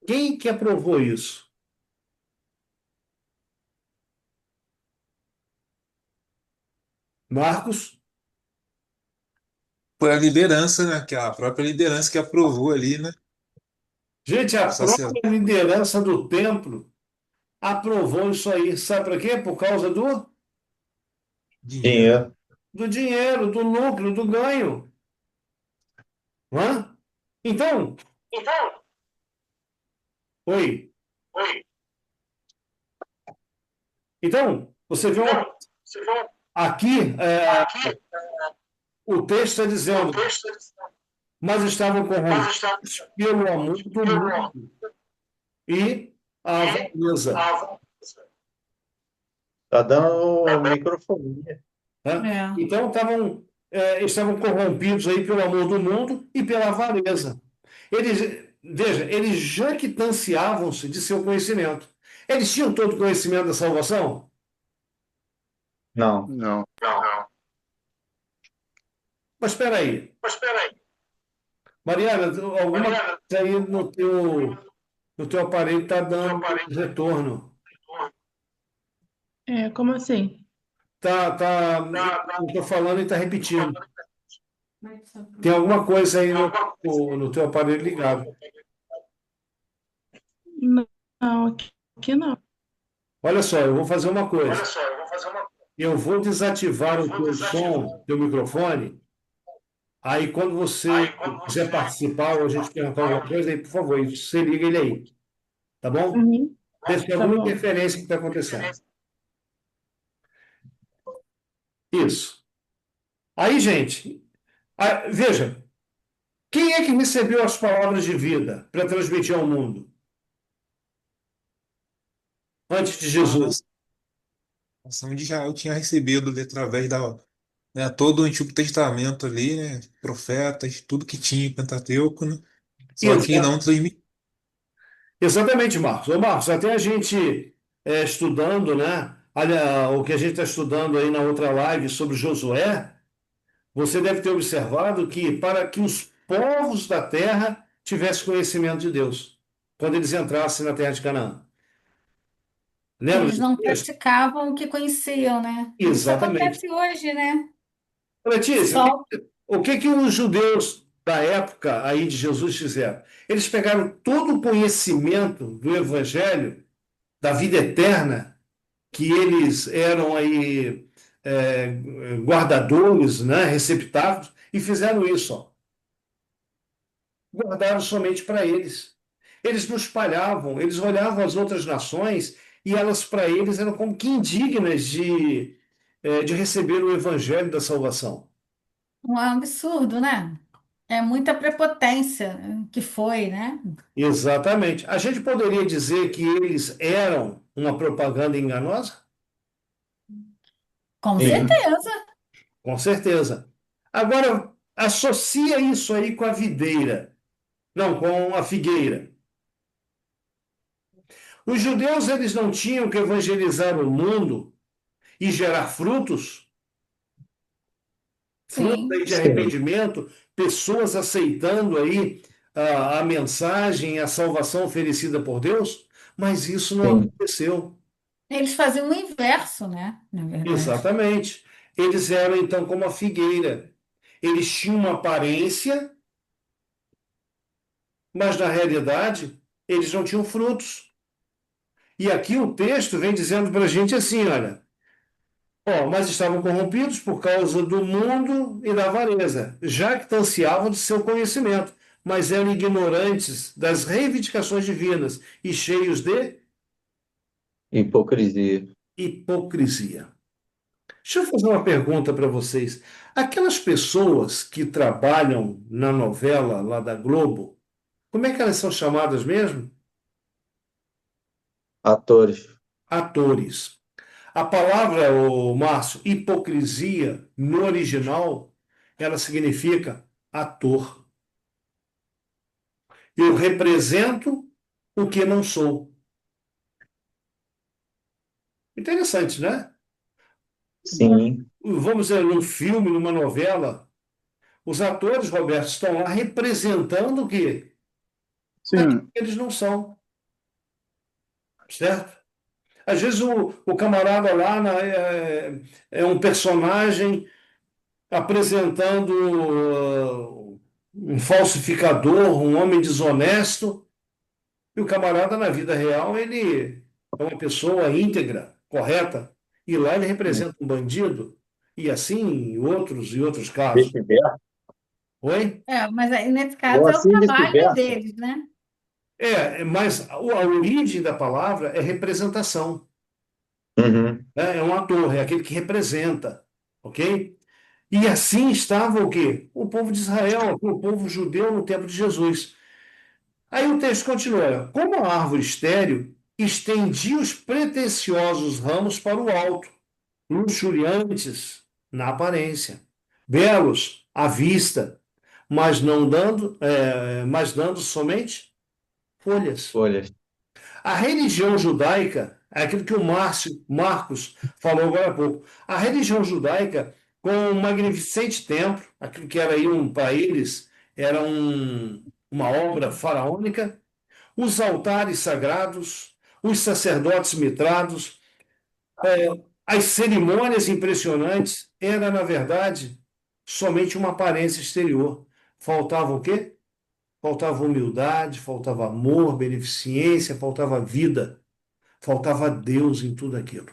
Quem que aprovou isso? Marcos? Foi a liderança, né? Que é a própria liderança que aprovou ali, né? Gente, O a sacerdote. própria liderança do templo aprovou isso aí. Sabe para quê? Por causa Dinheiro. Dinheiro. do dinheiro, do lucro, do ganho. Não é? Então, oi. Então, você vê aqui, o texto está dizendo, mas estavam corrompidos pelo amor do mundo e a avareza. Tá dando microfonia. Né? É. Então, estavam corrompidos aí pelo amor do mundo e pela avareza. Veja, eles jactanciavam-se de seu conhecimento. Eles tinham todo o conhecimento da salvação? Não. Não. Mas espera aí. Mariana, alguma coisa aí no teu aparelho está dando retorno. Como assim? Eu estou falando e está repetindo. Tem alguma coisa aí no teu aparelho ligado. Não, aqui não. Olha só, eu vou fazer uma coisa. Eu vou desativar o teu som, teu microfone. Aí, quando você quiser participar ou a gente perguntar alguma coisa, aí, por favor, você liga ele aí. Tá bom? Uhum, Deve ter tá alguma bom. interferência que está acontecendo. Isso. Aí, gente, veja, quem é que recebeu as palavras de vida para transmitir ao mundo antes de A Jesus? nação de Israel tinha recebido ali através né, todo o Antigo Testamento ali, né, profetas, tudo que tinha em Pentateuco, né, só que Exa- não transmitia. Exatamente, Marcos. Ô, Marcos, até a gente estudando, né? Olha, o que a gente está estudando aí na outra live sobre Josué, você deve ter observado que para que os povos da terra tivessem conhecimento de Deus, quando eles entrassem na terra de Canaã. Lembra Eles desse não texto? praticavam o que conheciam, né? Isso Exatamente. acontece hoje, né? Letícia, Só o que os judeus da época aí de Jesus fizeram? Eles pegaram todo o conhecimento do Evangelho, da vida eterna, que eles eram aí guardadores, né, receptáculos, e fizeram isso, ó. Guardaram somente para eles. Eles não espalhavam, eles olhavam as outras nações e elas, para eles, eram como que indignas de receber o evangelho da salvação. um absurdo, né? É muita prepotência que foi, né? Exatamente. A gente poderia dizer que eles eram uma propaganda enganosa? Com Sim. certeza. Com certeza. Agora, associa isso aí com a videira, não, com a figueira. Os judeus, eles não tinham que evangelizar o mundo e gerar frutos, frutos aí Sim. de Sim. arrependimento, pessoas aceitando aí a mensagem, a salvação oferecida por Deus, mas isso não Sim. aconteceu. Eles faziam o inverso, né? Na verdade. Exatamente. Eles eram então como a figueira. Eles tinham uma aparência, mas na realidade eles não tinham frutos. E aqui o texto vem dizendo para a gente assim, olha, ó, mas estavam corrompidos por causa do mundo e da avareza, já que ansiavam de seu conhecimento, mas eram ignorantes das reivindicações divinas e cheios de Hipocrisia. hipocrisia. Deixa eu fazer uma pergunta para vocês. Aquelas pessoas que trabalham na novela lá da Globo, como é que elas são chamadas mesmo? Atores. Atores. A palavra, Márcio, hipocrisia, no original, ela significa ator. Eu represento o que não sou. Interessante, né? Sim. Vamos dizer, num filme, numa novela, os atores, Roberto, estão lá representando o quê? Aquilo Sim. que eles não são, certo? Às vezes o camarada lá é um personagem apresentando um falsificador, um homem desonesto, e o camarada na vida real ele é uma pessoa íntegra, correta, e lá ele representa um bandido, e assim em outros casos. Vice-versa. Oi? Mas aí, nesse Ou caso é o assim trabalho vice-versa. deles, né? Mas a origem da palavra é representação, Uhum. né? É um ator, é aquele que representa, ok? E assim estava o quê? O povo de Israel, o povo judeu no tempo de Jesus. Aí o texto continua: como a árvore estéril estendia os pretensiosos ramos para o alto, luxuriantes na aparência, belos à vista, mas dando somente folhas. Folhas. A religião judaica, é aquilo que o Marcos falou agora há pouco, a religião judaica, com um magnificente templo, aquilo que era aí para eles, era uma obra faraônica, os altares sagrados, os sacerdotes mitrados, as cerimônias impressionantes, era, na verdade, somente uma aparência exterior. Faltava o quê? Faltava humildade, faltava amor, beneficência, faltava vida, faltava Deus em tudo aquilo.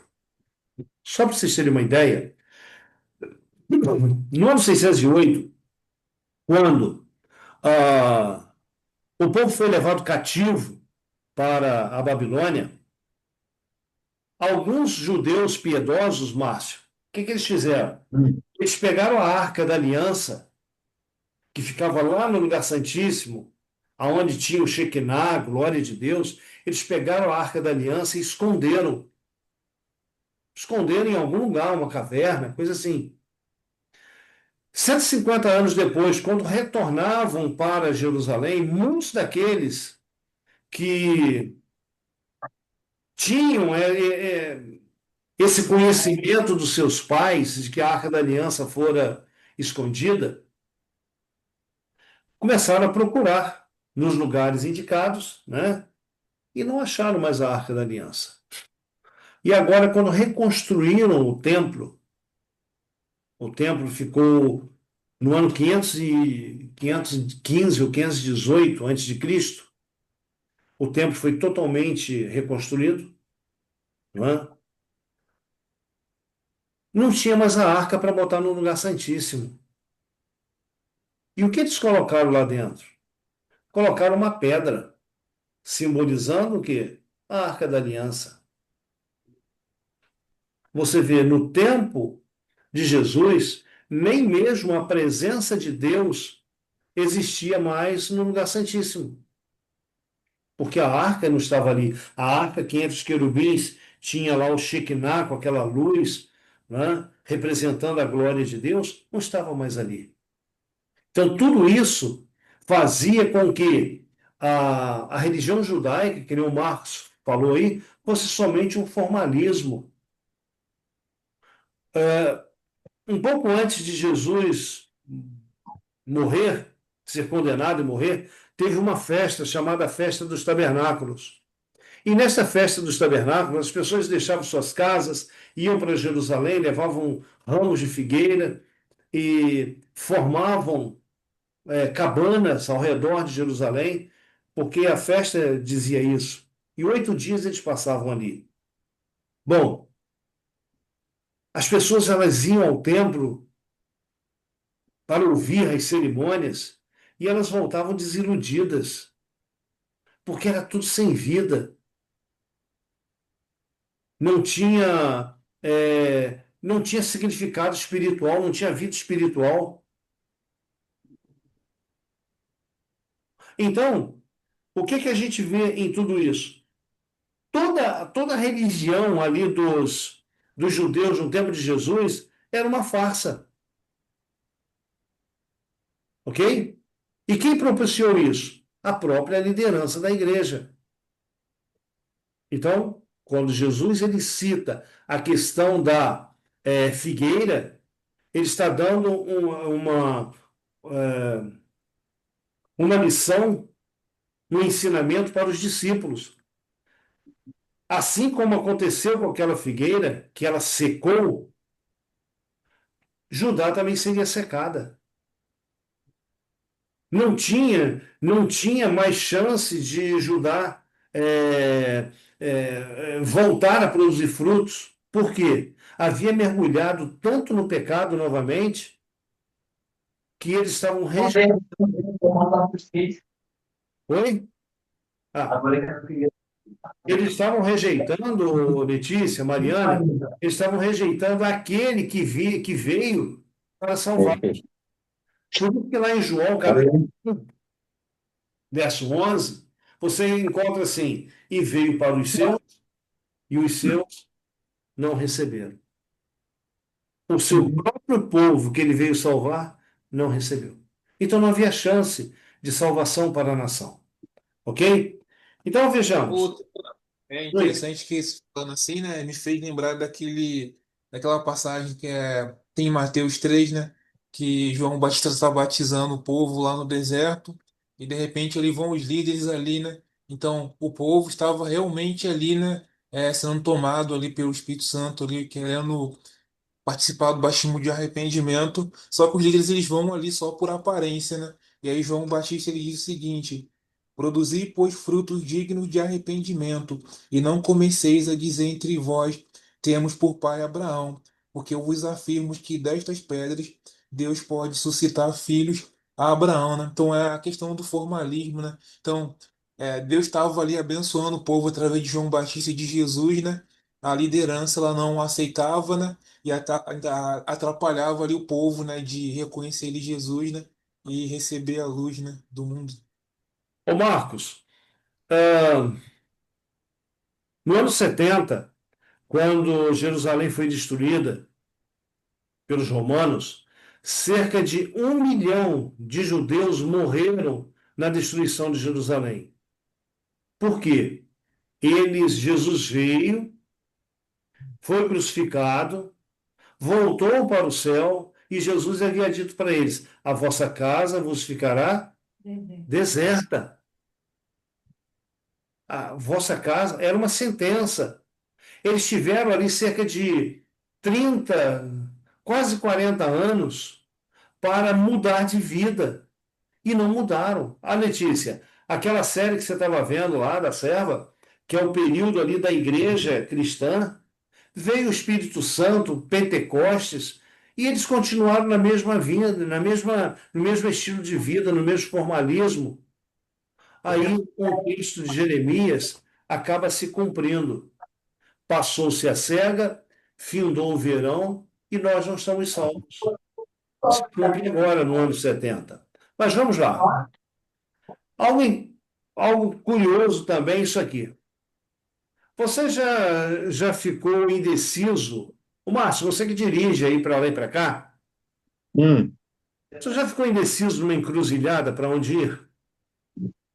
Só para vocês terem uma ideia, no ano 608, quando o povo foi levado cativo para a Babilônia, alguns judeus piedosos, Márcio, o que eles fizeram? Eles pegaram a Arca da Aliança, que ficava lá no lugar santíssimo, aonde tinha o Shekinah, a glória de Deus, eles pegaram a Arca da Aliança e esconderam. Esconderam em algum lugar, uma caverna, coisa assim. 150 anos depois, quando retornavam para Jerusalém, muitos daqueles que tinham esse conhecimento dos seus pais, de que a Arca da Aliança fora escondida, começaram a procurar nos lugares indicados, né? E não acharam mais a Arca da Aliança. E agora, quando reconstruíram o templo ficou no ano 515 ou 518 antes de Cristo. O templo foi totalmente reconstruído, não é? Não tinha mais a arca para botar no lugar santíssimo. E o que eles colocaram lá dentro? Colocaram uma pedra, simbolizando o quê? A Arca da Aliança. Você vê, no tempo de Jesus, nem mesmo a presença de Deus existia mais no lugar santíssimo. Porque a arca não estava ali. A arca que entre os querubins tinha lá o Shekinah com aquela luz, né, representando a glória de Deus, não estava mais ali. Então, tudo isso fazia com que a religião judaica, que nem o Marcos falou aí, fosse somente um formalismo. Um pouco antes de Jesus morrer, ser condenado e morrer, teve uma festa chamada Festa dos Tabernáculos. E nessa festa dos tabernáculos, as pessoas deixavam suas casas, iam para Jerusalém, levavam ramos de figueira e formavam cabanas ao redor de Jerusalém, porque a festa dizia isso. E 8 dias eles passavam ali. Bom, as pessoas elas iam ao templo para ouvir as cerimônias e elas voltavam desiludidas, porque era tudo sem vida. Não tinha significado espiritual, não tinha vida espiritual. Então, o que a gente vê em tudo isso? Toda a religião ali dos judeus no tempo de Jesus era uma farsa, ok? E quem propiciou isso? A própria liderança da igreja. Então, quando Jesus ele cita a questão da figueira, ele está dando uma lição, um ensinamento para os discípulos. Assim como aconteceu com aquela figueira, que ela secou, Judá também seria secada. Não tinha mais chance de Judá voltar a produzir frutos. Por quê? Havia mergulhado tanto no pecado novamente que eles estavam rejeitando. Oi? Ah, eles estavam rejeitando, Letícia, Mariana, eles estavam rejeitando aquele que veio para salvar. Por isso que lá em João, capítulo 1, verso 11, você encontra assim: e veio para os seus, e os seus não receberam. O seu próprio povo que ele veio salvar, não recebeu. Então não havia chance de salvação para a nação. Ok? Então vejamos. É Oi. interessante que esse falando assim, né, me fez lembrar daquela passagem que tem em Mateus 3, né, que João Batista está batizando o povo lá no deserto e de repente ali vão os líderes ali, né? Então o povo estava realmente ali, né, sendo tomado ali pelo Espírito Santo ali, querendo participar do batismo de arrependimento, só que os líderes eles vão ali só por aparência, né? E aí João Batista ele diz o seguinte: produzi, pois, frutos dignos de arrependimento, e não comeceis a dizer entre vós, temos por pai Abraão, porque eu vos afirmo que destas pedras Deus pode suscitar filhos a Abraão, né? Então é a questão do formalismo, né? Então, Deus estava ali abençoando o povo através de João Batista e de Jesus, né? A liderança ela não aceitava, né? E ainda atrapalhava ali o povo, né, de reconhecer ele Jesus, né, e receber a luz, né, do mundo. Ô Marcos, ah, no ano 70, quando Jerusalém foi destruída pelos romanos, cerca de 1 milhão de judeus morreram na destruição de Jerusalém. Por quê? Jesus veio, foi crucificado, voltou para o céu e Jesus havia dito para eles: a vossa casa vos ficará deserta. A vossa casa era uma sentença. Eles tiveram ali cerca de 30, quase 40 anos para mudar de vida e não mudaram. Ah, Letícia, aquela série que você estava vendo lá da Serva, que é o período ali da igreja cristã, veio o Espírito Santo, Pentecostes, e eles continuaram na mesma vida, no mesmo estilo de vida, no mesmo formalismo. Aí o contexto de Jeremias acaba se cumprindo. Passou-se a cega, findou o verão e nós não estamos salvos. Se cumpre agora, no ano 70. Mas vamos lá. Algo, algo curioso também isso aqui. Você já ficou indeciso? O Márcio, você que dirige aí para lá e para cá, Hum, você já ficou indeciso numa encruzilhada para onde ir?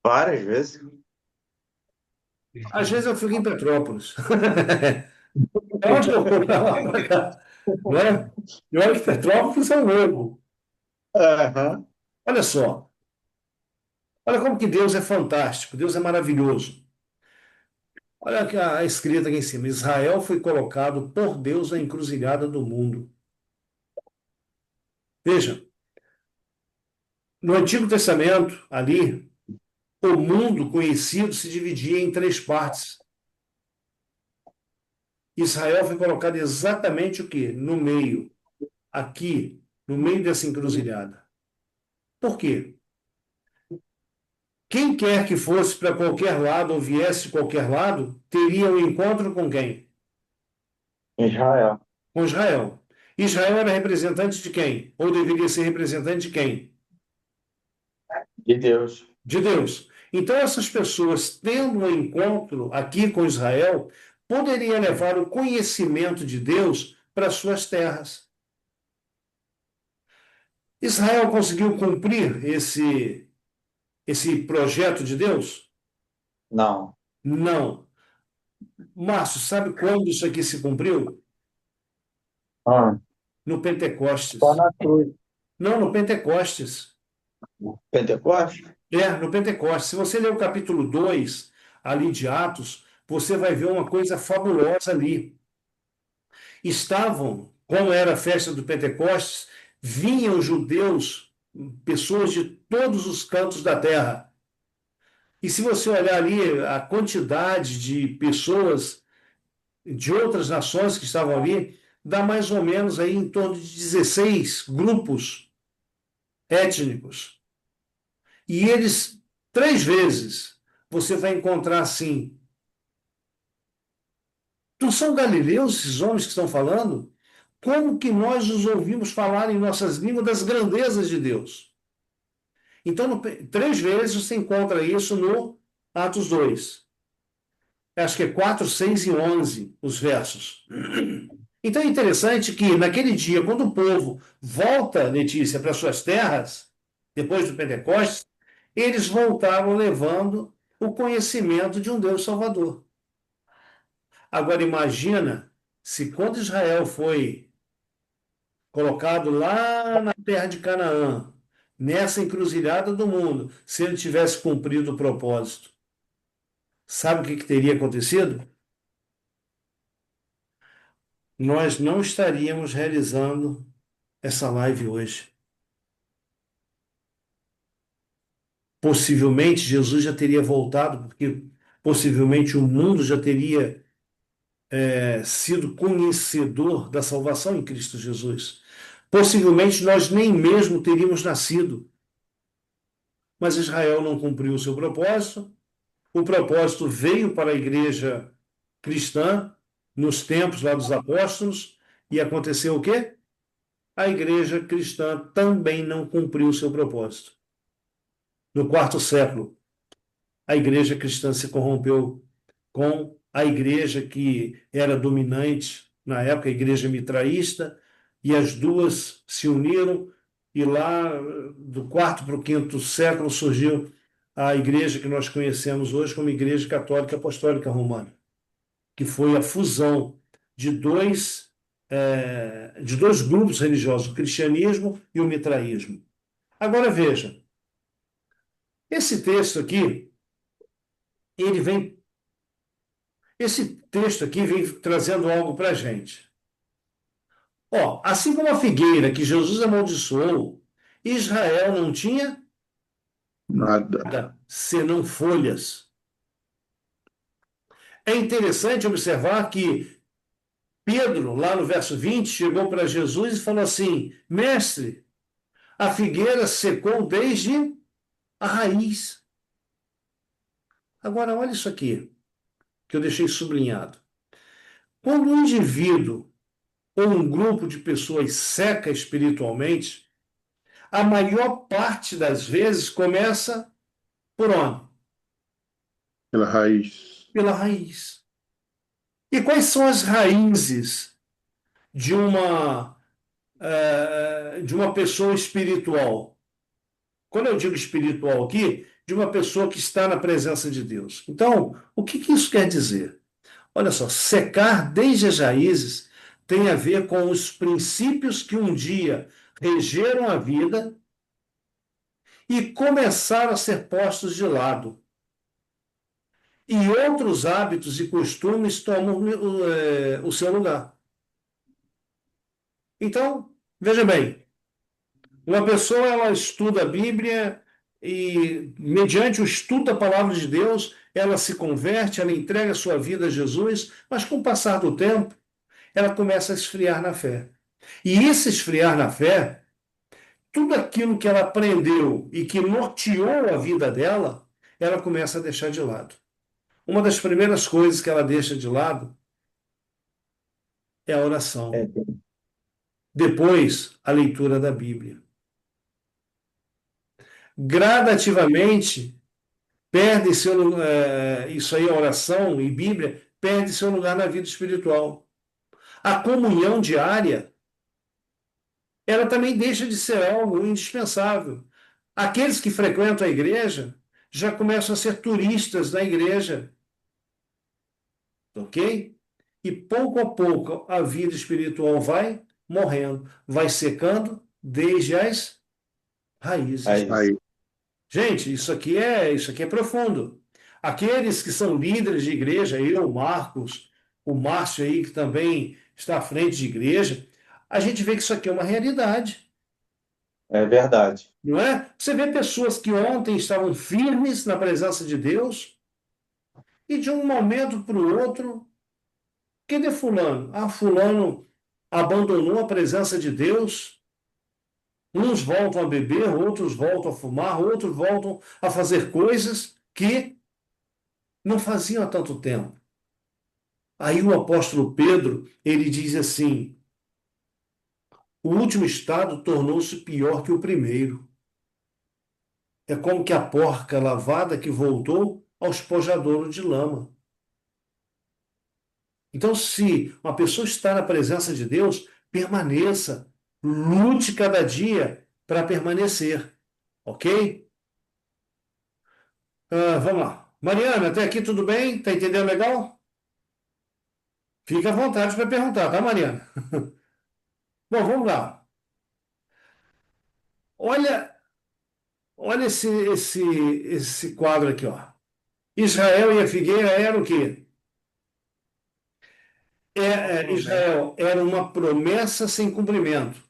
várias vezes. Às vezes eu fico em Petrópolis. É onde eu vou para lá para cá, né? E olha que Petrópolis é um ovo. Aham. Olha só, olha como que Deus é fantástico, Deus é maravilhoso. Olha aqui a escrita aqui em cima: Israel foi colocado por Deus na encruzilhada do mundo. Veja, no Antigo Testamento, ali, o mundo conhecido se dividia em três partes. Israel foi colocado exatamente o quê? No meio, aqui, no meio dessa encruzilhada. Por quê? Quem quer que fosse para qualquer lado ou viesse de qualquer lado, teria um encontro com quem? Israel, Com Israel. Israel era representante de quem? Ou deveria ser representante de quem? de Deus. De Deus. Então, essas pessoas, tendo um encontro aqui com Israel, poderia levar o conhecimento de Deus para suas terras. Israel conseguiu cumprir esse projeto de Deus? Não. Não. Márcio, sabe quando isso aqui se cumpriu? Ah, No só Pentecostes. na cruz. Não, no Pentecostes. Pentecoste? No Pentecostes. Se você ler o capítulo 2 ali de Atos, você vai ver uma coisa fabulosa ali. Estavam, como era a festa do Pentecostes, vinham judeus, pessoas de todos os cantos da terra. E se você olhar ali a quantidade de pessoas de outras nações que estavam ali, dá mais ou menos aí em torno de 16 grupos étnicos. E eles, 3 vezes, você vai encontrar assim: não são galileus esses homens que estão falando? Como que nós os ouvimos falar em nossas línguas das grandezas de Deus? Então, 3 vezes você encontra isso no Atos 2. Acho que é 4, 6 e 11 os versos. Então é interessante que naquele dia, quando o povo volta, Letícia, para suas terras, depois do Pentecostes, eles voltaram levando o conhecimento de um Deus Salvador. Agora imagina se quando Israel foi colocado lá na terra de Canaã, nessa encruzilhada do mundo, se ele tivesse cumprido o propósito, sabe o que teria acontecido? Nós não estaríamos realizando essa live hoje. Possivelmente Jesus já teria voltado, porque possivelmente o mundo já teria sido conhecedor da salvação em Cristo Jesus. Possivelmente nós nem mesmo teríamos nascido, mas Israel não cumpriu o seu propósito. O propósito veio para a igreja cristã nos tempos lá dos apóstolos e aconteceu o quê? A igreja cristã também não cumpriu o seu propósito. No quarto século, a igreja cristã se corrompeu com a igreja que era dominante na época, a igreja mitraísta, e as duas se uniram, e lá do quarto para o quinto século surgiu a igreja que nós conhecemos hoje como Igreja Católica Apostólica Romana, que foi a fusão de dois grupos religiosos, o cristianismo e o mitraísmo. Agora veja, esse texto aqui, ele vem Esse texto aqui vem trazendo algo para a gente. Ó, assim como a figueira que Jesus amaldiçoou, Israel não tinha Nada. nada, senão folhas. É interessante observar que Pedro, lá no verso 20, chegou para Jesus e falou assim: Mestre, a figueira secou desde a raiz. Agora, olha isso aqui, que eu deixei sublinhado. Quando um indivíduo ou um grupo de pessoas seca espiritualmente, a maior parte das vezes começa por onde? Pela raiz. Pela raiz. E quais são as raízes de uma pessoa espiritual? Quando eu digo espiritual aqui, de uma pessoa que está na presença de Deus. Então, o que que isso quer dizer? Olha só, secar desde as raízes tem a ver com os princípios que um dia regeram a vida e começaram a ser postos de lado. E outros hábitos e costumes tomam o seu lugar. Então, veja bem, uma pessoa ela estuda a Bíblia e, mediante o estudo da palavra de Deus, ela se converte, ela entrega a sua vida a Jesus, mas com o passar do tempo, ela começa a esfriar na fé. E esse esfriar na fé, tudo aquilo que ela aprendeu e que norteou a vida dela, ela começa a deixar de lado. Uma das primeiras coisas que ela deixa de lado é a oração. É, Depois, a leitura da Bíblia. Gradativamente, perde seu, isso aí, a oração e Bíblia, perde seu lugar na vida espiritual. A comunhão diária, ela também deixa de ser algo indispensável. Aqueles que frequentam a igreja já começam a ser turistas da igreja, ok? E pouco a pouco a vida espiritual vai morrendo, vai secando desde as raízes. aí. Gente, isso aqui é profundo. Aqueles que são líderes de igreja, eu, Marcos, o Márcio aí, que também está à frente de igreja, a gente vê que isso aqui é uma realidade, É verdade. não é? Você vê pessoas que ontem estavam firmes na presença de Deus e de um momento para o outro, cadê fulano? Ah, fulano abandonou a presença de Deus. Uns voltam a beber, outros voltam a fumar, outros voltam a fazer coisas que não faziam há tanto tempo. Aí o apóstolo Pedro, ele diz assim: o último estado tornou-se pior que o primeiro. É como que a porca lavada que voltou ao espojadouro de lama. Então, se uma pessoa está na presença de Deus, permaneça, lute cada dia para permanecer, ok? Vamos lá. Mariana, até aqui tudo bem? Tá entendendo legal? Fica à vontade para perguntar, tá, Mariana? Bom, vamos lá. Olha, olha esse quadro aqui, ó. Israel e a figueira era o quê? Israel era uma promessa sem cumprimento.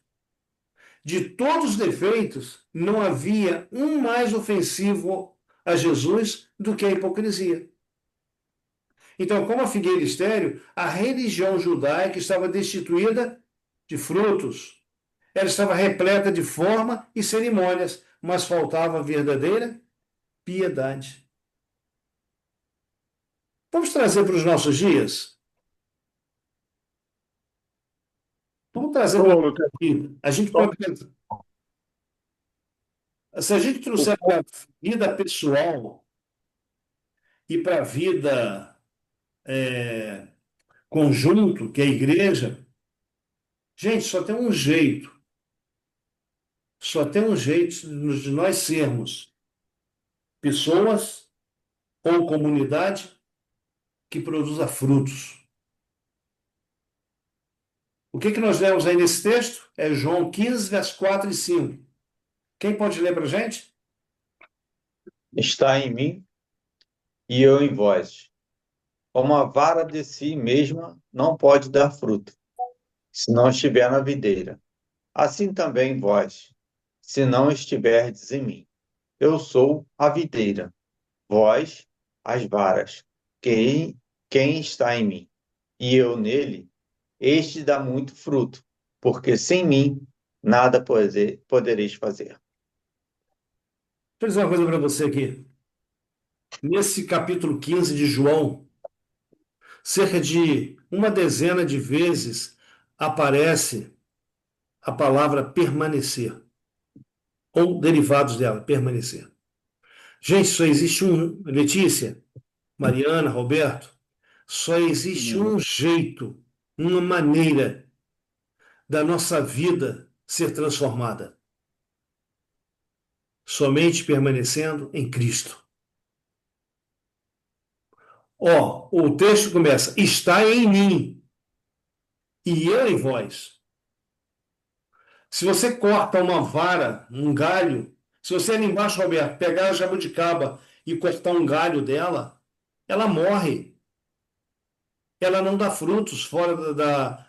De todos os defeitos, não havia um mais ofensivo a Jesus do que a hipocrisia. Então, como a figueira estéril, a religião judaica estava destituída de frutos. Ela estava repleta de forma e cerimônias, mas faltava a verdadeira piedade. Vamos trazer para os nossos dias? Vamos trazer para Ô, Lucas, a gente só pode, se a gente o trouxer para a vida pessoal e para a vida conjunto, que é a igreja, gente, só tem um jeito de nós sermos pessoas ou comunidade que produza frutos. O que que nós lemos aí nesse texto? É João 15, versos 4 e 5. Quem pode ler para a gente? Está em mim e eu em vós. Como a vara de si mesma não pode dar fruto, se não estiver na videira. Assim também vós, se não estiverdes em mim. Eu sou a videira, vós as varas. Quem está em mim e eu nele, este dá muito fruto, porque sem mim nada podereis fazer. Deixa eu dizer uma coisa para você aqui. Nesse capítulo 15 de João, cerca de uma dezena de vezes aparece a palavra permanecer, ou derivados dela, permanecer. Gente, só existe um, Letícia, Mariana, Roberto, só existe um jeito, uma maneira da nossa vida ser transformada. Somente permanecendo em Cristo. Ó, o texto começa: está em mim e eu em vós. Se você corta uma vara, um galho, se você ali embaixo, Roberto, pegar a jabuticaba e cortar um galho dela, ela morre. Ela não dá frutos fora da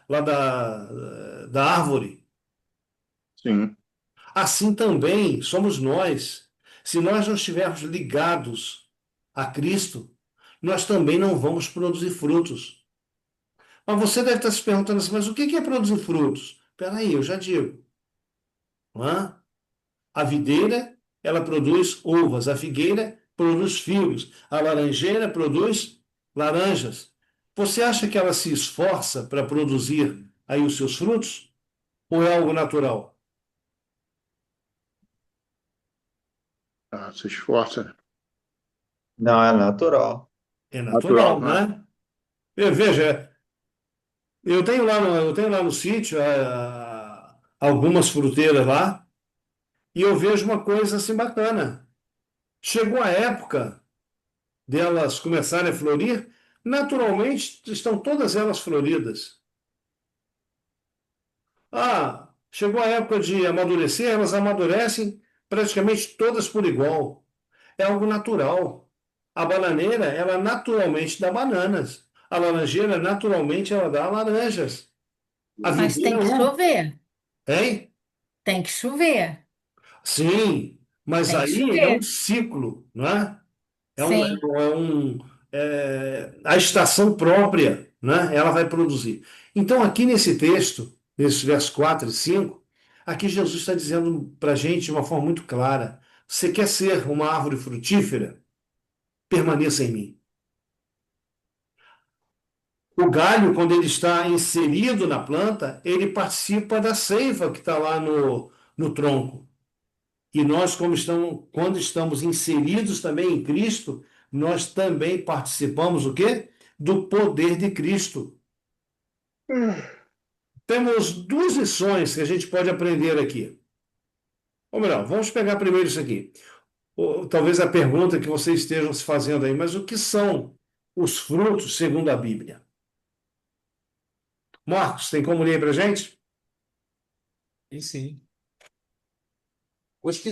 árvore. sim. Assim também somos nós. Se nós não estivermos ligados a Cristo, nós também não vamos produzir frutos. Mas você deve estar se perguntando assim, mas o que é produzir frutos? Espera aí, eu já digo. Não é? A videira, ela produz uvas, a figueira produz figos, a laranjeira produz laranjas. Você acha que ela se esforça para produzir aí os seus frutos? Ou é algo natural? Ah, se esforça, né? Não é natural. É Natural, natural, né? né? Veja, eu tenho lá no sítio algumas fruteiras lá e eu vejo uma coisa assim bacana. Chegou a época delas começarem a florir, naturalmente estão todas elas floridas. Ah, chegou a época de amadurecer, elas amadurecem praticamente todas por igual. É algo natural. A bananeira, ela naturalmente dá bananas. A laranjeira, naturalmente, ela dá laranjas. A Mas tem videira, que chover. hein? Tem que chover. Sim, mas Tem que aí é um chover. ciclo, não é? É um, Sim. a estação própria, né? Ela vai produzir. Então, aqui nesse texto, nesses versos 4 e 5, aqui Jesus está dizendo para a gente de uma forma muito clara: você quer ser uma árvore frutífera? Permaneça em mim. O galho, quando ele está inserido na planta, ele participa da seiva que está lá no tronco. E nós, quando estamos inseridos também em Cristo, nós também participamos o quê? Do poder de Cristo. Temos duas lições que a gente pode aprender aqui. Ou melhor, vamos pegar primeiro isso aqui. Ou, talvez a pergunta que vocês estejam se fazendo aí, mas o que são os frutos segundo a Bíblia? Marcos, tem como ler para a gente? E sim. Os que,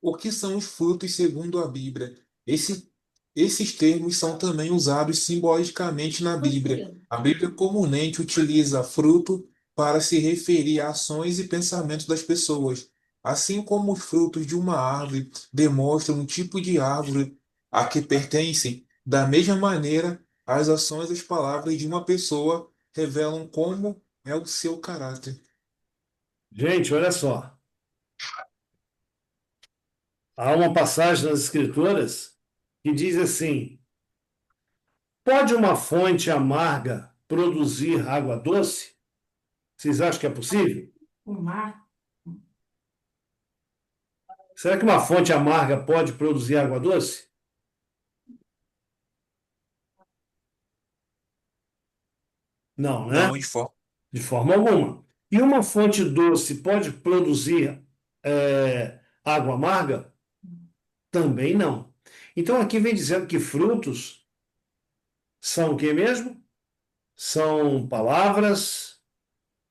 o que são os frutos segundo a Bíblia? Esses termos são também usados simbolicamente na Bíblia. A Bíblia comumente utiliza fruto para se referir a ações e pensamentos das pessoas, assim como os frutos de uma árvore demonstram um tipo de árvore a que pertencem. Da mesma maneira, as ações e as palavras de uma pessoa revelam como é o seu caráter. Gente, olha só. Há uma passagem nas Escrituras que diz assim: pode uma fonte amarga produzir água doce? Vocês acham que é possível? Será que uma fonte amarga pode produzir água doce? Não, né? Não, de forma. De forma alguma. E uma fonte doce pode produzir água amarga? Também não. Então aqui vem dizendo que frutos são o que mesmo? São palavras,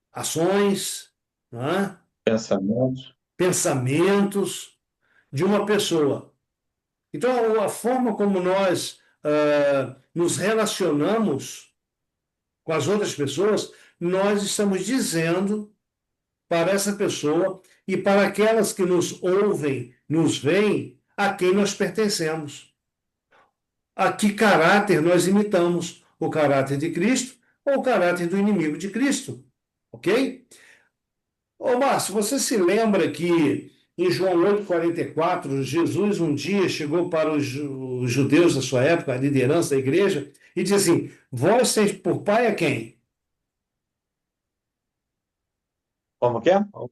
ações, né? Pensamentos. Pensamentos de uma pessoa. Então, a forma como nós nos relacionamos com as outras pessoas, nós estamos dizendo para essa pessoa e para aquelas que nos ouvem, nos veem, a quem nós pertencemos. A que caráter nós imitamos? O caráter de Cristo ou o caráter do inimigo de Cristo? Ok? Ô, Márcio, você se lembra que em João 8,44, Jesus um dia chegou para os judeus da sua época, a liderança da igreja, e disse assim: vós tens por pai a quem? Como que é? O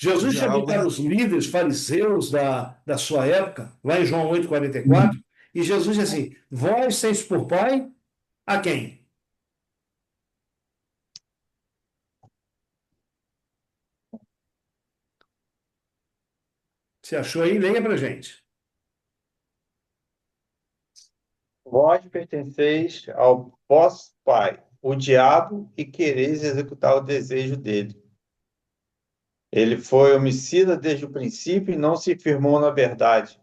Jesus chegou diabo, para hein? os líderes fariseus da sua época, lá em João 8,44, e Jesus disse assim: vós tens por pai a quem? Você achou aí? Leia para gente. Vós pertenceis ao vosso pai, o diabo, e quereis executar o desejo dele. Ele foi homicida desde o princípio e não se firmou na verdade,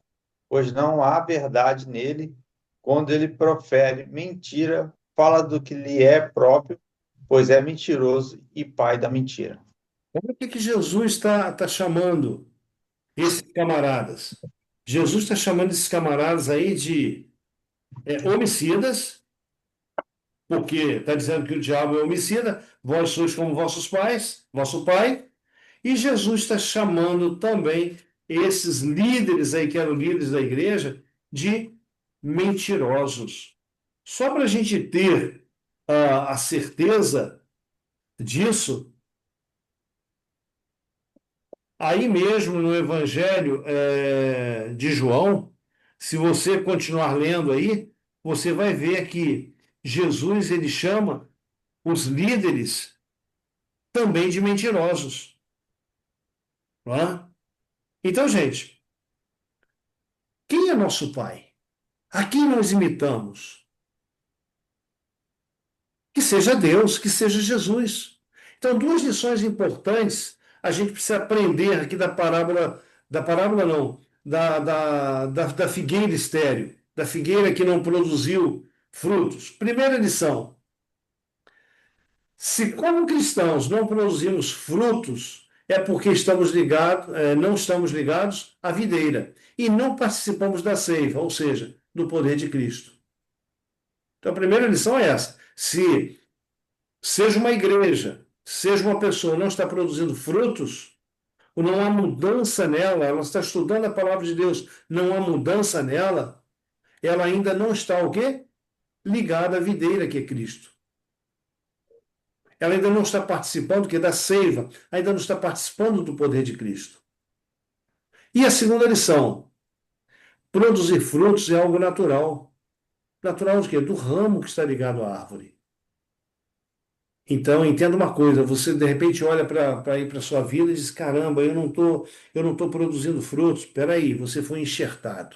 pois não há verdade nele. Quando ele profere mentira, fala do que lhe é próprio, pois é mentiroso e pai da mentira. Olha o que Jesus está chamando esses camaradas. Jesus está chamando esses camaradas aí de homicidas, porque está dizendo que o diabo é homicida, vós sois como vossos pais, vosso pai, e Jesus está chamando também esses líderes aí, que eram líderes da igreja, de mentirosos. Só para a gente ter a certeza disso, aí mesmo no Evangelho de João, se você continuar lendo aí, você vai ver que Jesus ele chama os líderes também de mentirosos, não é? Então, gente, quem é nosso Pai? A quem nós imitamos? Que seja Deus, que seja Jesus. Então, duas lições importantes a gente precisa aprender aqui da parábola não, da figueira estéril, da figueira que não produziu frutos. Primeira lição: se como cristãos não produzimos frutos, é porque não estamos ligados à videira e não participamos da seiva, ou seja, do poder de Cristo. Então, a primeira lição é essa. Se seja uma igreja, seja uma pessoa não está produzindo frutos, ou não há mudança nela, ela está estudando a palavra de Deus, não há mudança nela, ela ainda não está o quê? Ligada à videira que é Cristo. Ela ainda não está participando da seiva, ainda não está participando do poder de Cristo. E a segunda lição, produzir frutos é algo natural. Natural de quê? Do ramo que está ligado à árvore. Então, entenda uma coisa, você de repente olha para a sua vida e diz, caramba, eu não tô produzindo frutos. Espera aí, você foi enxertado.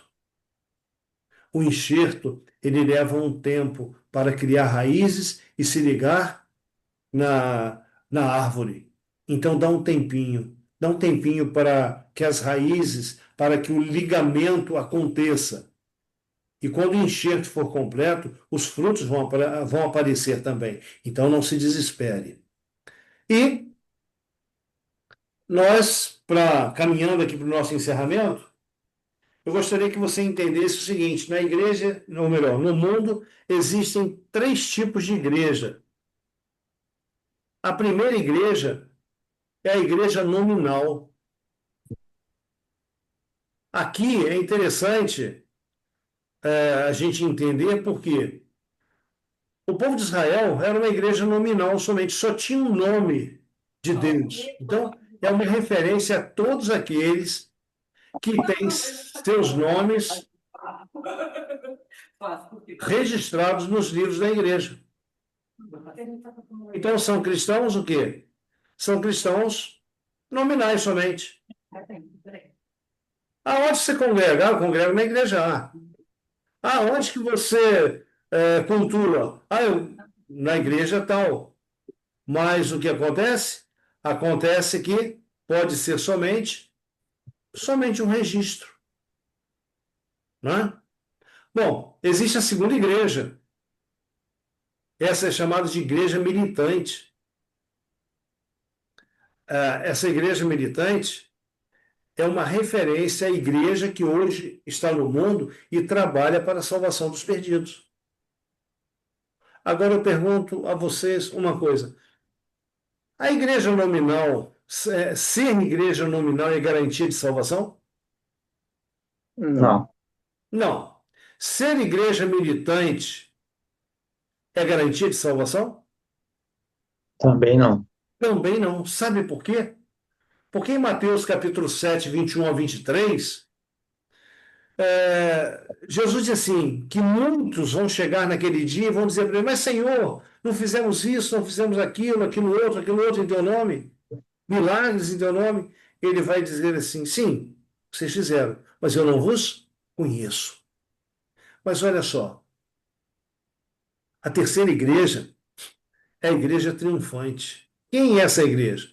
O enxerto, ele leva um tempo para criar raízes e se ligar na árvore. Então dá um tempinho para que as raízes, para que o ligamento aconteça. E quando o enxerto for completo, os frutos vão aparecer também. Então não se desespere. E nós, caminhando aqui para o nosso encerramento, eu gostaria que você entendesse o seguinte: na igreja, ou melhor, no mundo, existem três tipos de igreja. A primeira igreja é a igreja nominal. Aqui é interessante a gente entender por quê. O povo de Israel era uma igreja nominal somente, só tinha um nome de Deus. Então, é uma referência a todos aqueles que têm seus nomes registrados nos livros da igreja. Então, são cristãos o quê? São cristãos nominais somente. Aonde você congrega? Eu congrego na igreja A. Aonde que você cultua? Na igreja tal. Mas o que acontece? Acontece que pode ser somente um registro. Não é? Bom, existe a segunda igreja. Essa é chamada de igreja militante. Essa igreja militante é uma referência à igreja que hoje está no mundo e trabalha para a salvação dos perdidos. Agora eu pergunto a vocês uma coisa: a igreja nominal, ser igreja nominal é garantia de salvação? Não, Não. Ser igreja militante é garantia de salvação? também não. Também não. Sabe por quê? Porque em Mateus capítulo 7, 21 a 23, Jesus diz assim, que muitos vão chegar naquele dia e vão dizer para ele: mas Senhor, não fizemos isso, não fizemos aquilo, aquilo outro em teu nome, milagres em teu nome. Ele vai dizer assim: sim, vocês fizeram, mas eu não vos conheço. Mas olha só, a terceira igreja é a igreja triunfante. Quem é essa igreja?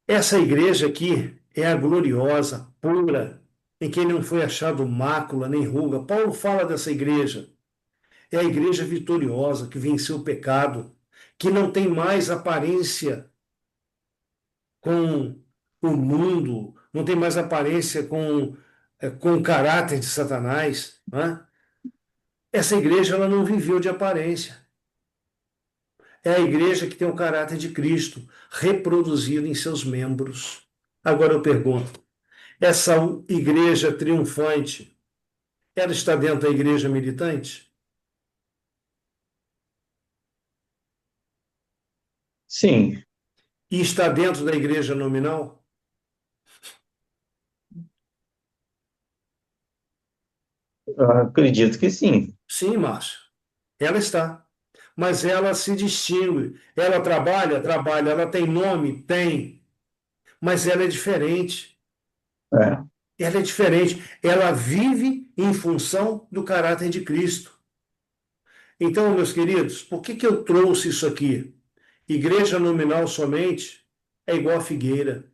Essa igreja aqui é a gloriosa, pura, em quem não foi achado mácula nem ruga. Paulo fala dessa igreja. É a igreja vitoriosa que venceu o pecado, que não tem mais aparência com o mundo, não tem mais aparência com o caráter de Satanás. Né? Essa igreja ela não viveu de aparência. É a igreja que tem o caráter de Cristo reproduzido em seus membros. Agora eu pergunto: essa igreja triunfante, ela está dentro da igreja militante? Sim, E está dentro da igreja nominal? eu acredito que sim. Sim, Márcio. Ela está. Mas ela se distingue. Ela trabalha. Ela tem nome? Tem. Mas ela é diferente. É, Ela é diferente. Ela vive em função do caráter de Cristo. Então, meus queridos, por que eu trouxe isso aqui? Igreja nominal somente é igual a figueira.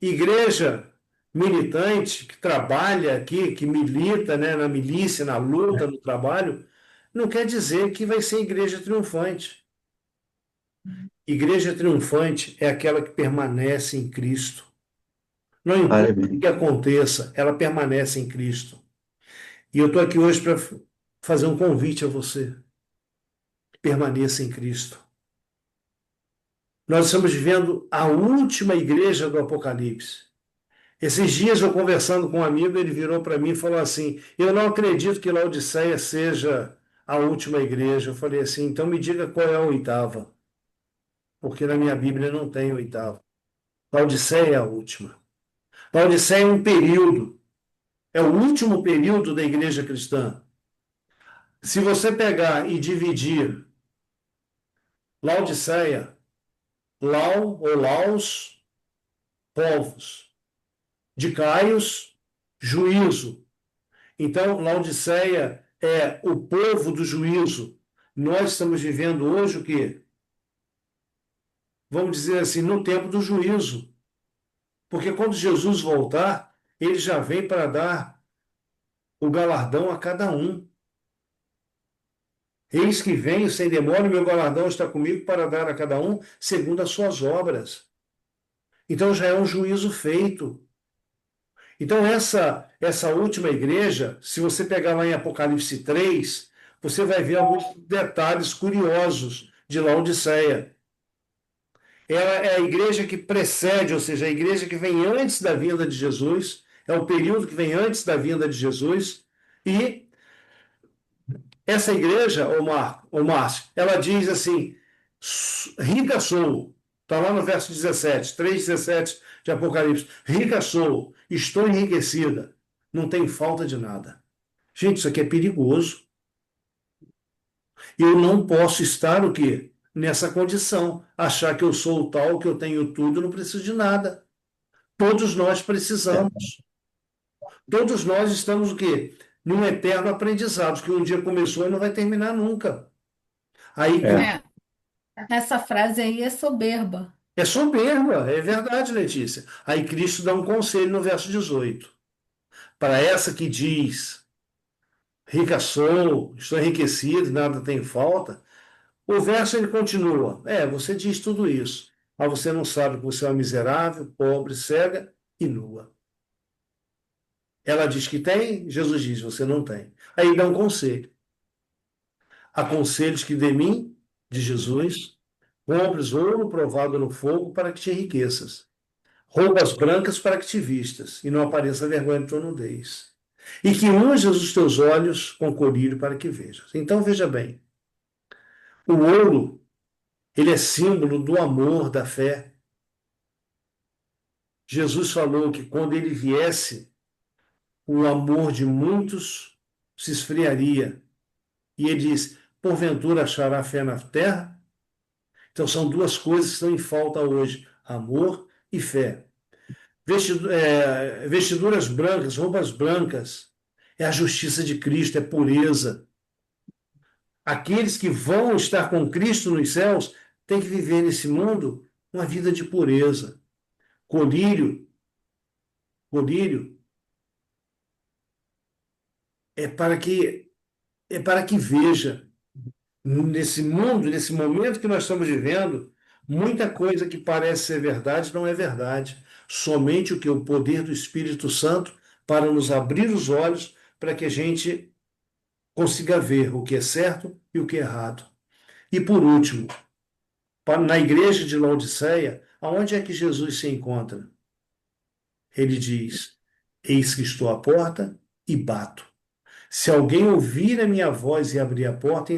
Igreja militante, que trabalha aqui, que milita, né, na milícia, na luta, no trabalho, não quer dizer que vai ser igreja triunfante. Igreja triunfante é aquela que permanece em Cristo. Não importa o aleluia. que aconteça, ela permanece em Cristo. E eu estou aqui hoje para fazer um convite a você. Permaneça em Cristo. Nós estamos vivendo a última igreja do Apocalipse. Esses dias eu conversando com um amigo, ele virou para mim e falou assim: eu não acredito que Laodiceia seja a última igreja. Eu falei assim: então me diga qual é a oitava, porque na minha Bíblia não tem oitava. Laodiceia é a última. Laodiceia é um período, é o último período da igreja cristã. Se você pegar e dividir Laodiceia, Lau ou Laos, povos, de Caios, juízo. Então, Laodiceia é o povo do juízo. Nós estamos vivendo hoje o quê? vamos dizer assim, no tempo do juízo. Porque quando Jesus voltar, ele já vem para dar o galardão a cada um. Eis que venho sem demora, e meu galardão está comigo para dar a cada um segundo as suas obras. Então já é um juízo feito. Então essa última igreja, se você pegar lá em Apocalipse 3, você vai ver alguns detalhes curiosos de Laodiceia. Ela é a igreja que precede, ou seja, a igreja que vem antes da vinda de Jesus, é o período que vem antes da vinda de Jesus, e essa igreja, ô Márcio, ela diz assim: rica sou, está lá no verso 17, 3:17 de Apocalipse: rica sou, estou enriquecida, não tenho falta de nada. Gente, isso aqui é perigoso. Eu não posso estar o quê? Nessa condição, achar que eu sou o tal, que eu tenho tudo, não preciso de nada. Todos nós precisamos. Todos nós estamos o quê? Num eterno aprendizado, que um dia começou e não vai terminar nunca. Aí É. É, essa frase aí é soberba. é soberba, é verdade, Letícia. Aí Cristo dá um conselho no verso 18. Para essa que diz, rica sou, estou enriquecido, nada tem falta, o verso ele continua. Você diz tudo isso, mas você não sabe que você é uma miserável, pobre, cega e nua. Ela diz que tem, Jesus diz, você não tem. Aí dá um conselho. Aconselhos que de mim, de Jesus, compres ouro provado no fogo para que te enriqueças. Roupas brancas para que te vistas, e não apareça vergonha de tua nudez. E que unjas os teus olhos com colírio para que vejas. Então, veja bem, o ouro, ele é símbolo do amor, da fé. Jesus falou que quando ele viesse, o amor de muitos se esfriaria. E ele diz, porventura achará fé na terra? Então, são duas coisas que estão em falta hoje, amor e fé. Vestiduras brancas, roupas brancas, é a justiça de Cristo, é pureza. Aqueles que vão estar com Cristo nos céus têm que viver nesse mundo uma vida de pureza. Colírio, colírio é para que veja nesse mundo, nesse momento que nós estamos vivendo, muita coisa que parece ser verdade não é verdade. Somente o que o poder do Espírito Santo para nos abrir os olhos para que a gente consiga ver o que é certo e o que é errado. E por último, na igreja de Laodiceia, aonde é que Jesus se encontra? Ele diz: eis que estou à porta e bato. Se alguém ouvir a minha voz e abrir a porta,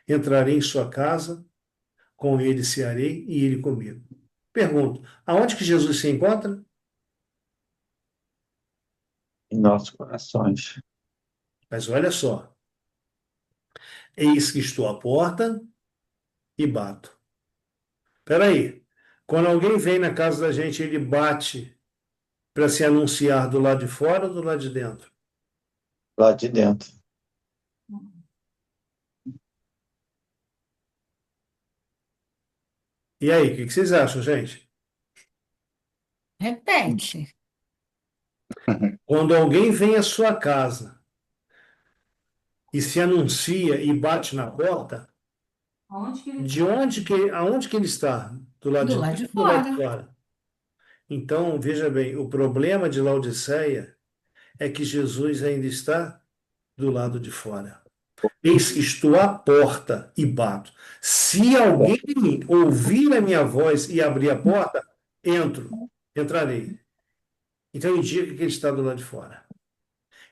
entrarei em sua casa, com ele cearei e ele comigo. Pergunto, aonde que Jesus se encontra? Em nossos corações. Mas olha só, eis que estou à porta e bato. Espera aí, quando alguém vem na casa da gente, ele bate para se anunciar do lado de fora ou do lado de dentro? Lá de dentro. E aí, o que vocês acham, gente? Repete. Quando alguém vem à sua casa e se anuncia e bate na porta, Onde que ele aonde que ele está? Do lado Do de lado dentro de ou do lado de fora. fora? Então, veja bem, o problema de Laodiceia é que Jesus ainda está do lado de fora. Eis que estou à porta e bato. Se alguém ouvir a minha voz e abrir a porta, entrarei. Então indica que ele está do lado de fora.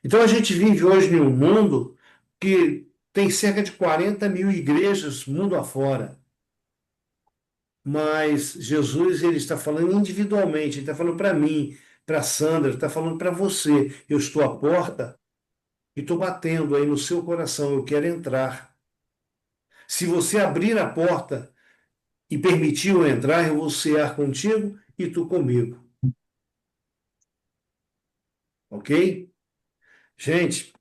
Então a gente vive hoje em um mundo que tem cerca de 40 mil igrejas mundo afora. Mas Jesus ele está falando individualmente, ele está falando para mim, para Sandra, ele está falando para você. Eu estou à porta e estou batendo aí no seu coração, eu quero entrar. Se você abrir a porta e permitir eu entrar, eu vou cear contigo e tu comigo. Ok? Gente,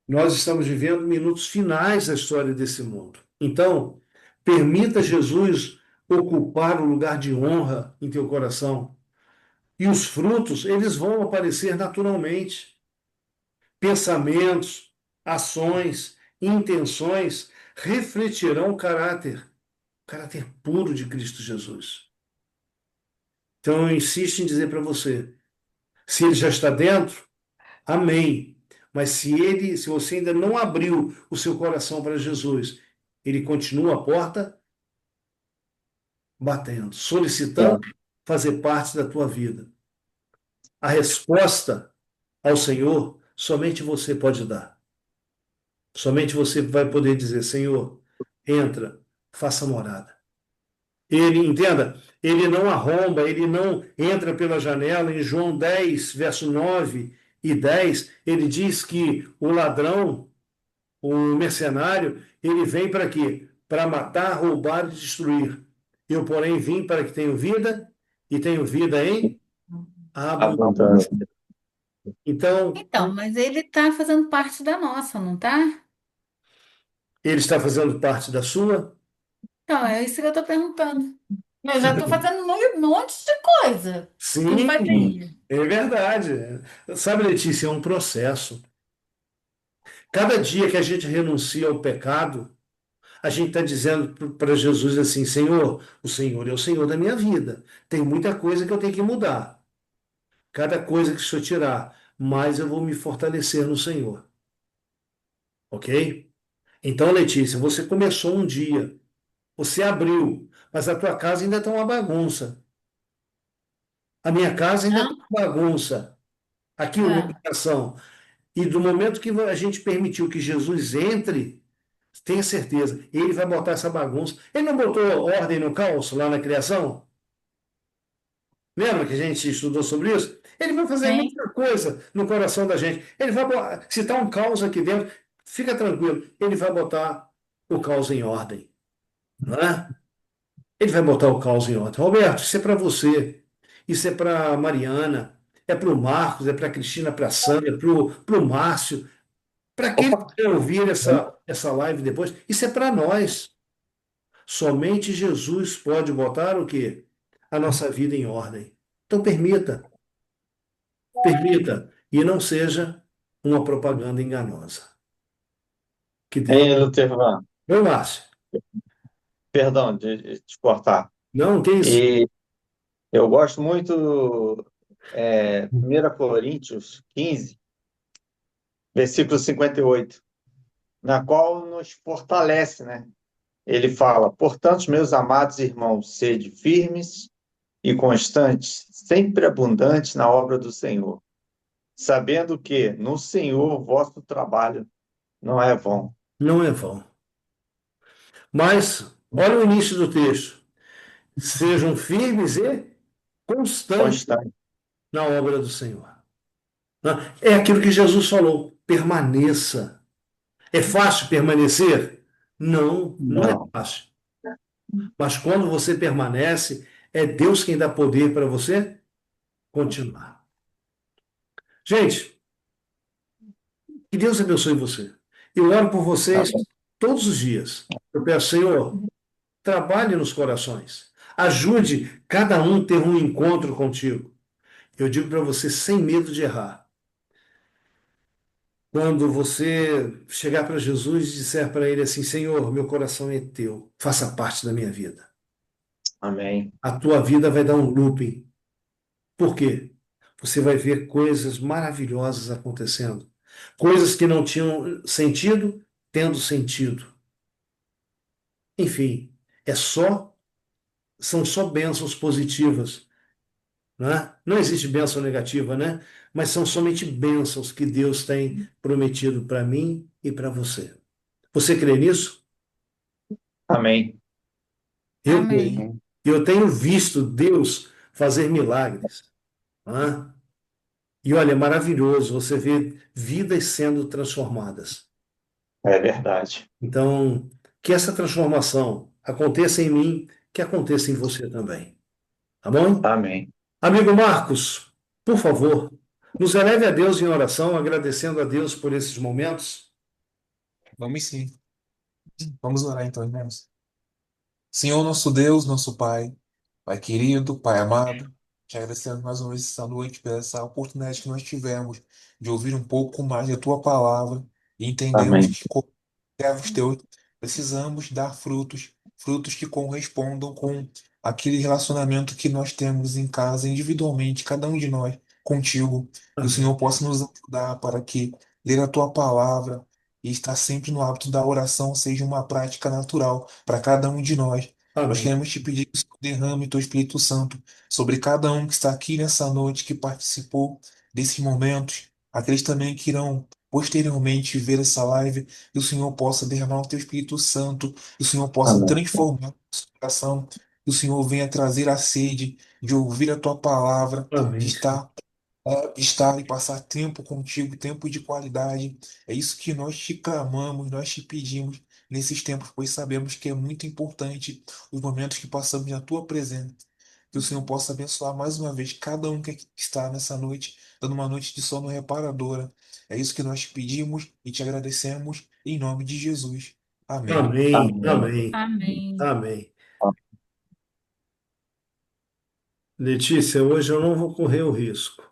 nós estamos vivendo minutos finais da história desse mundo. Então, permita Jesus ocupar o lugar de honra em teu coração. E os frutos, eles vão aparecer naturalmente. Pensamentos, ações, intenções refletirão o caráter puro de Cristo Jesus. Então, eu insisto em dizer para você, se ele já está dentro, amém. Mas se você ainda não abriu o seu coração para Jesus, ele continua a porta batendo, solicitando fazer parte da tua vida. A resposta ao Senhor, somente você pode dar. Somente você vai poder dizer, Senhor, entra, faça morada. Ele, entenda, ele não arromba, ele não entra pela janela. Em João 10, verso 9 e 10, ele diz que o ladrão, o mercenário, ele vem para quê? Para matar, roubar e destruir. Eu, porém, vim para que tenham vida e tenham vida em abundância. Abundância. Então, Então, mas ele está fazendo parte da nossa, não está? ele está fazendo parte da sua? Então, é isso que eu estou perguntando. Eu já estou fazendo um monte de coisa que não Sim, fazia. é verdade. Sabe, Letícia, é um processo. Cada dia que a gente renuncia ao pecado, a gente está dizendo para Jesus assim: Senhor, o Senhor é o Senhor da minha vida. Tem muita coisa que eu tenho que mudar. Cada coisa que o Senhor tirar, mais eu vou me fortalecer no Senhor. Ok? Então, Letícia, você começou um dia, você abriu, mas a tua casa ainda está uma bagunça. A minha casa ainda está Não? uma bagunça. Aqui o meu É, coração. E do momento que a gente permitiu que Jesus entre, tenha certeza, ele vai botar essa bagunça. Ele não botou ordem no caos lá na criação? Lembra que a gente estudou sobre isso? Ele vai fazer a sim. mesma coisa no coração da gente. Ele vai botar, se está um caos aqui dentro, fica tranquilo, ele vai botar o caos em ordem, não é? Ele vai botar o caos em ordem. Roberto, isso é para você, isso é para Mariana, é para o Marcos, é para a Cristina, para a Sandra, para o Márcio. Para quem Opa, vai ouvir essa live depois, isso é para nós. Somente Jesus pode botar o quê? A nossa vida em ordem. Então permita, e não seja uma propaganda enganosa. Que Deus. hein, Lutervan? Meu Márcio, Perdão de te cortar. não tem isso. E eu gosto muito, 1 Coríntios 15, versículo 58, na qual nos fortalece, né? Ele fala: portanto, meus amados irmãos, sede firmes e constantes, sempre abundantes na obra do Senhor, sabendo que no Senhor o vosso trabalho não é vão. Não é vão. Mas, olha o início do texto. Sejam firmes e constantes Constante. na obra do Senhor. Né? É aquilo que Jesus falou. Permaneça. É fácil permanecer? Não, não é Não. fácil. Mas quando você permanece, é Deus quem dá poder para você continuar. Gente, que Deus abençoe você. Eu oro por vocês Amém. todos os dias. Eu peço, Senhor, trabalhe nos corações. Ajude cada um a ter um encontro contigo. Eu digo para você sem medo de errar. Quando você chegar para Jesus e disser para ele assim: Senhor, meu coração é teu, faça parte da minha vida. Amém. A tua vida vai dar um looping. Por quê? Você vai ver coisas maravilhosas acontecendo. Coisas que não tinham sentido, tendo sentido. Enfim, são só bênçãos positivas, né? Não existe bênção negativa, né? Mas são somente bênçãos que Deus tem prometido para mim e para você. Você crê nisso? Amém. Eu creio. Amém. Eu tenho visto Deus fazer milagres, né? E olha, é maravilhoso você ver vidas sendo transformadas. É verdade. Então, que essa transformação aconteça em mim, que aconteça em você também. Tá bom? Amém. Amigo Marcos, por favor, nos eleve a Deus em oração, agradecendo a Deus por esses momentos. Vamos sim. Vamos orar então, irmãos. Senhor nosso Deus, nosso Pai, Pai querido, Pai amado, te agradecendo mais uma vez essa noite por essa oportunidade que nós tivemos de ouvir um pouco mais da tua palavra e entendermos Amém. que, como servos teus, precisamos dar frutos, frutos que correspondam com aquele relacionamento que nós temos em casa, individualmente, cada um de nós, contigo, que o Senhor Amém. possa nos ajudar para que ler a tua palavra e estar sempre no hábito da oração seja uma prática natural para cada um de nós. Nós Amém. queremos te pedir que o Senhor derrame teu Espírito Santo sobre cada um que está aqui nessa noite, que participou desses momentos, aqueles também que irão posteriormente ver essa live, que o Senhor possa derramar o teu Espírito Santo, que o Senhor possa Amém. transformar o nosso coração, que o Senhor venha trazer a sede de ouvir a tua palavra, de Amém, Senhor. estar e passar tempo contigo, tempo de qualidade. É isso que nós te clamamos, nós te pedimos nesses tempos, pois sabemos que é muito importante os momentos que passamos na tua presença. Que o Senhor possa abençoar mais uma vez cada um que aqui está nessa noite, dando uma noite de sono reparadora. É isso que nós te pedimos e te agradecemos em nome de Jesus. Amém. Amém. Amém. Amém. Amém. Amém. Letícia, hoje eu não vou correr o risco.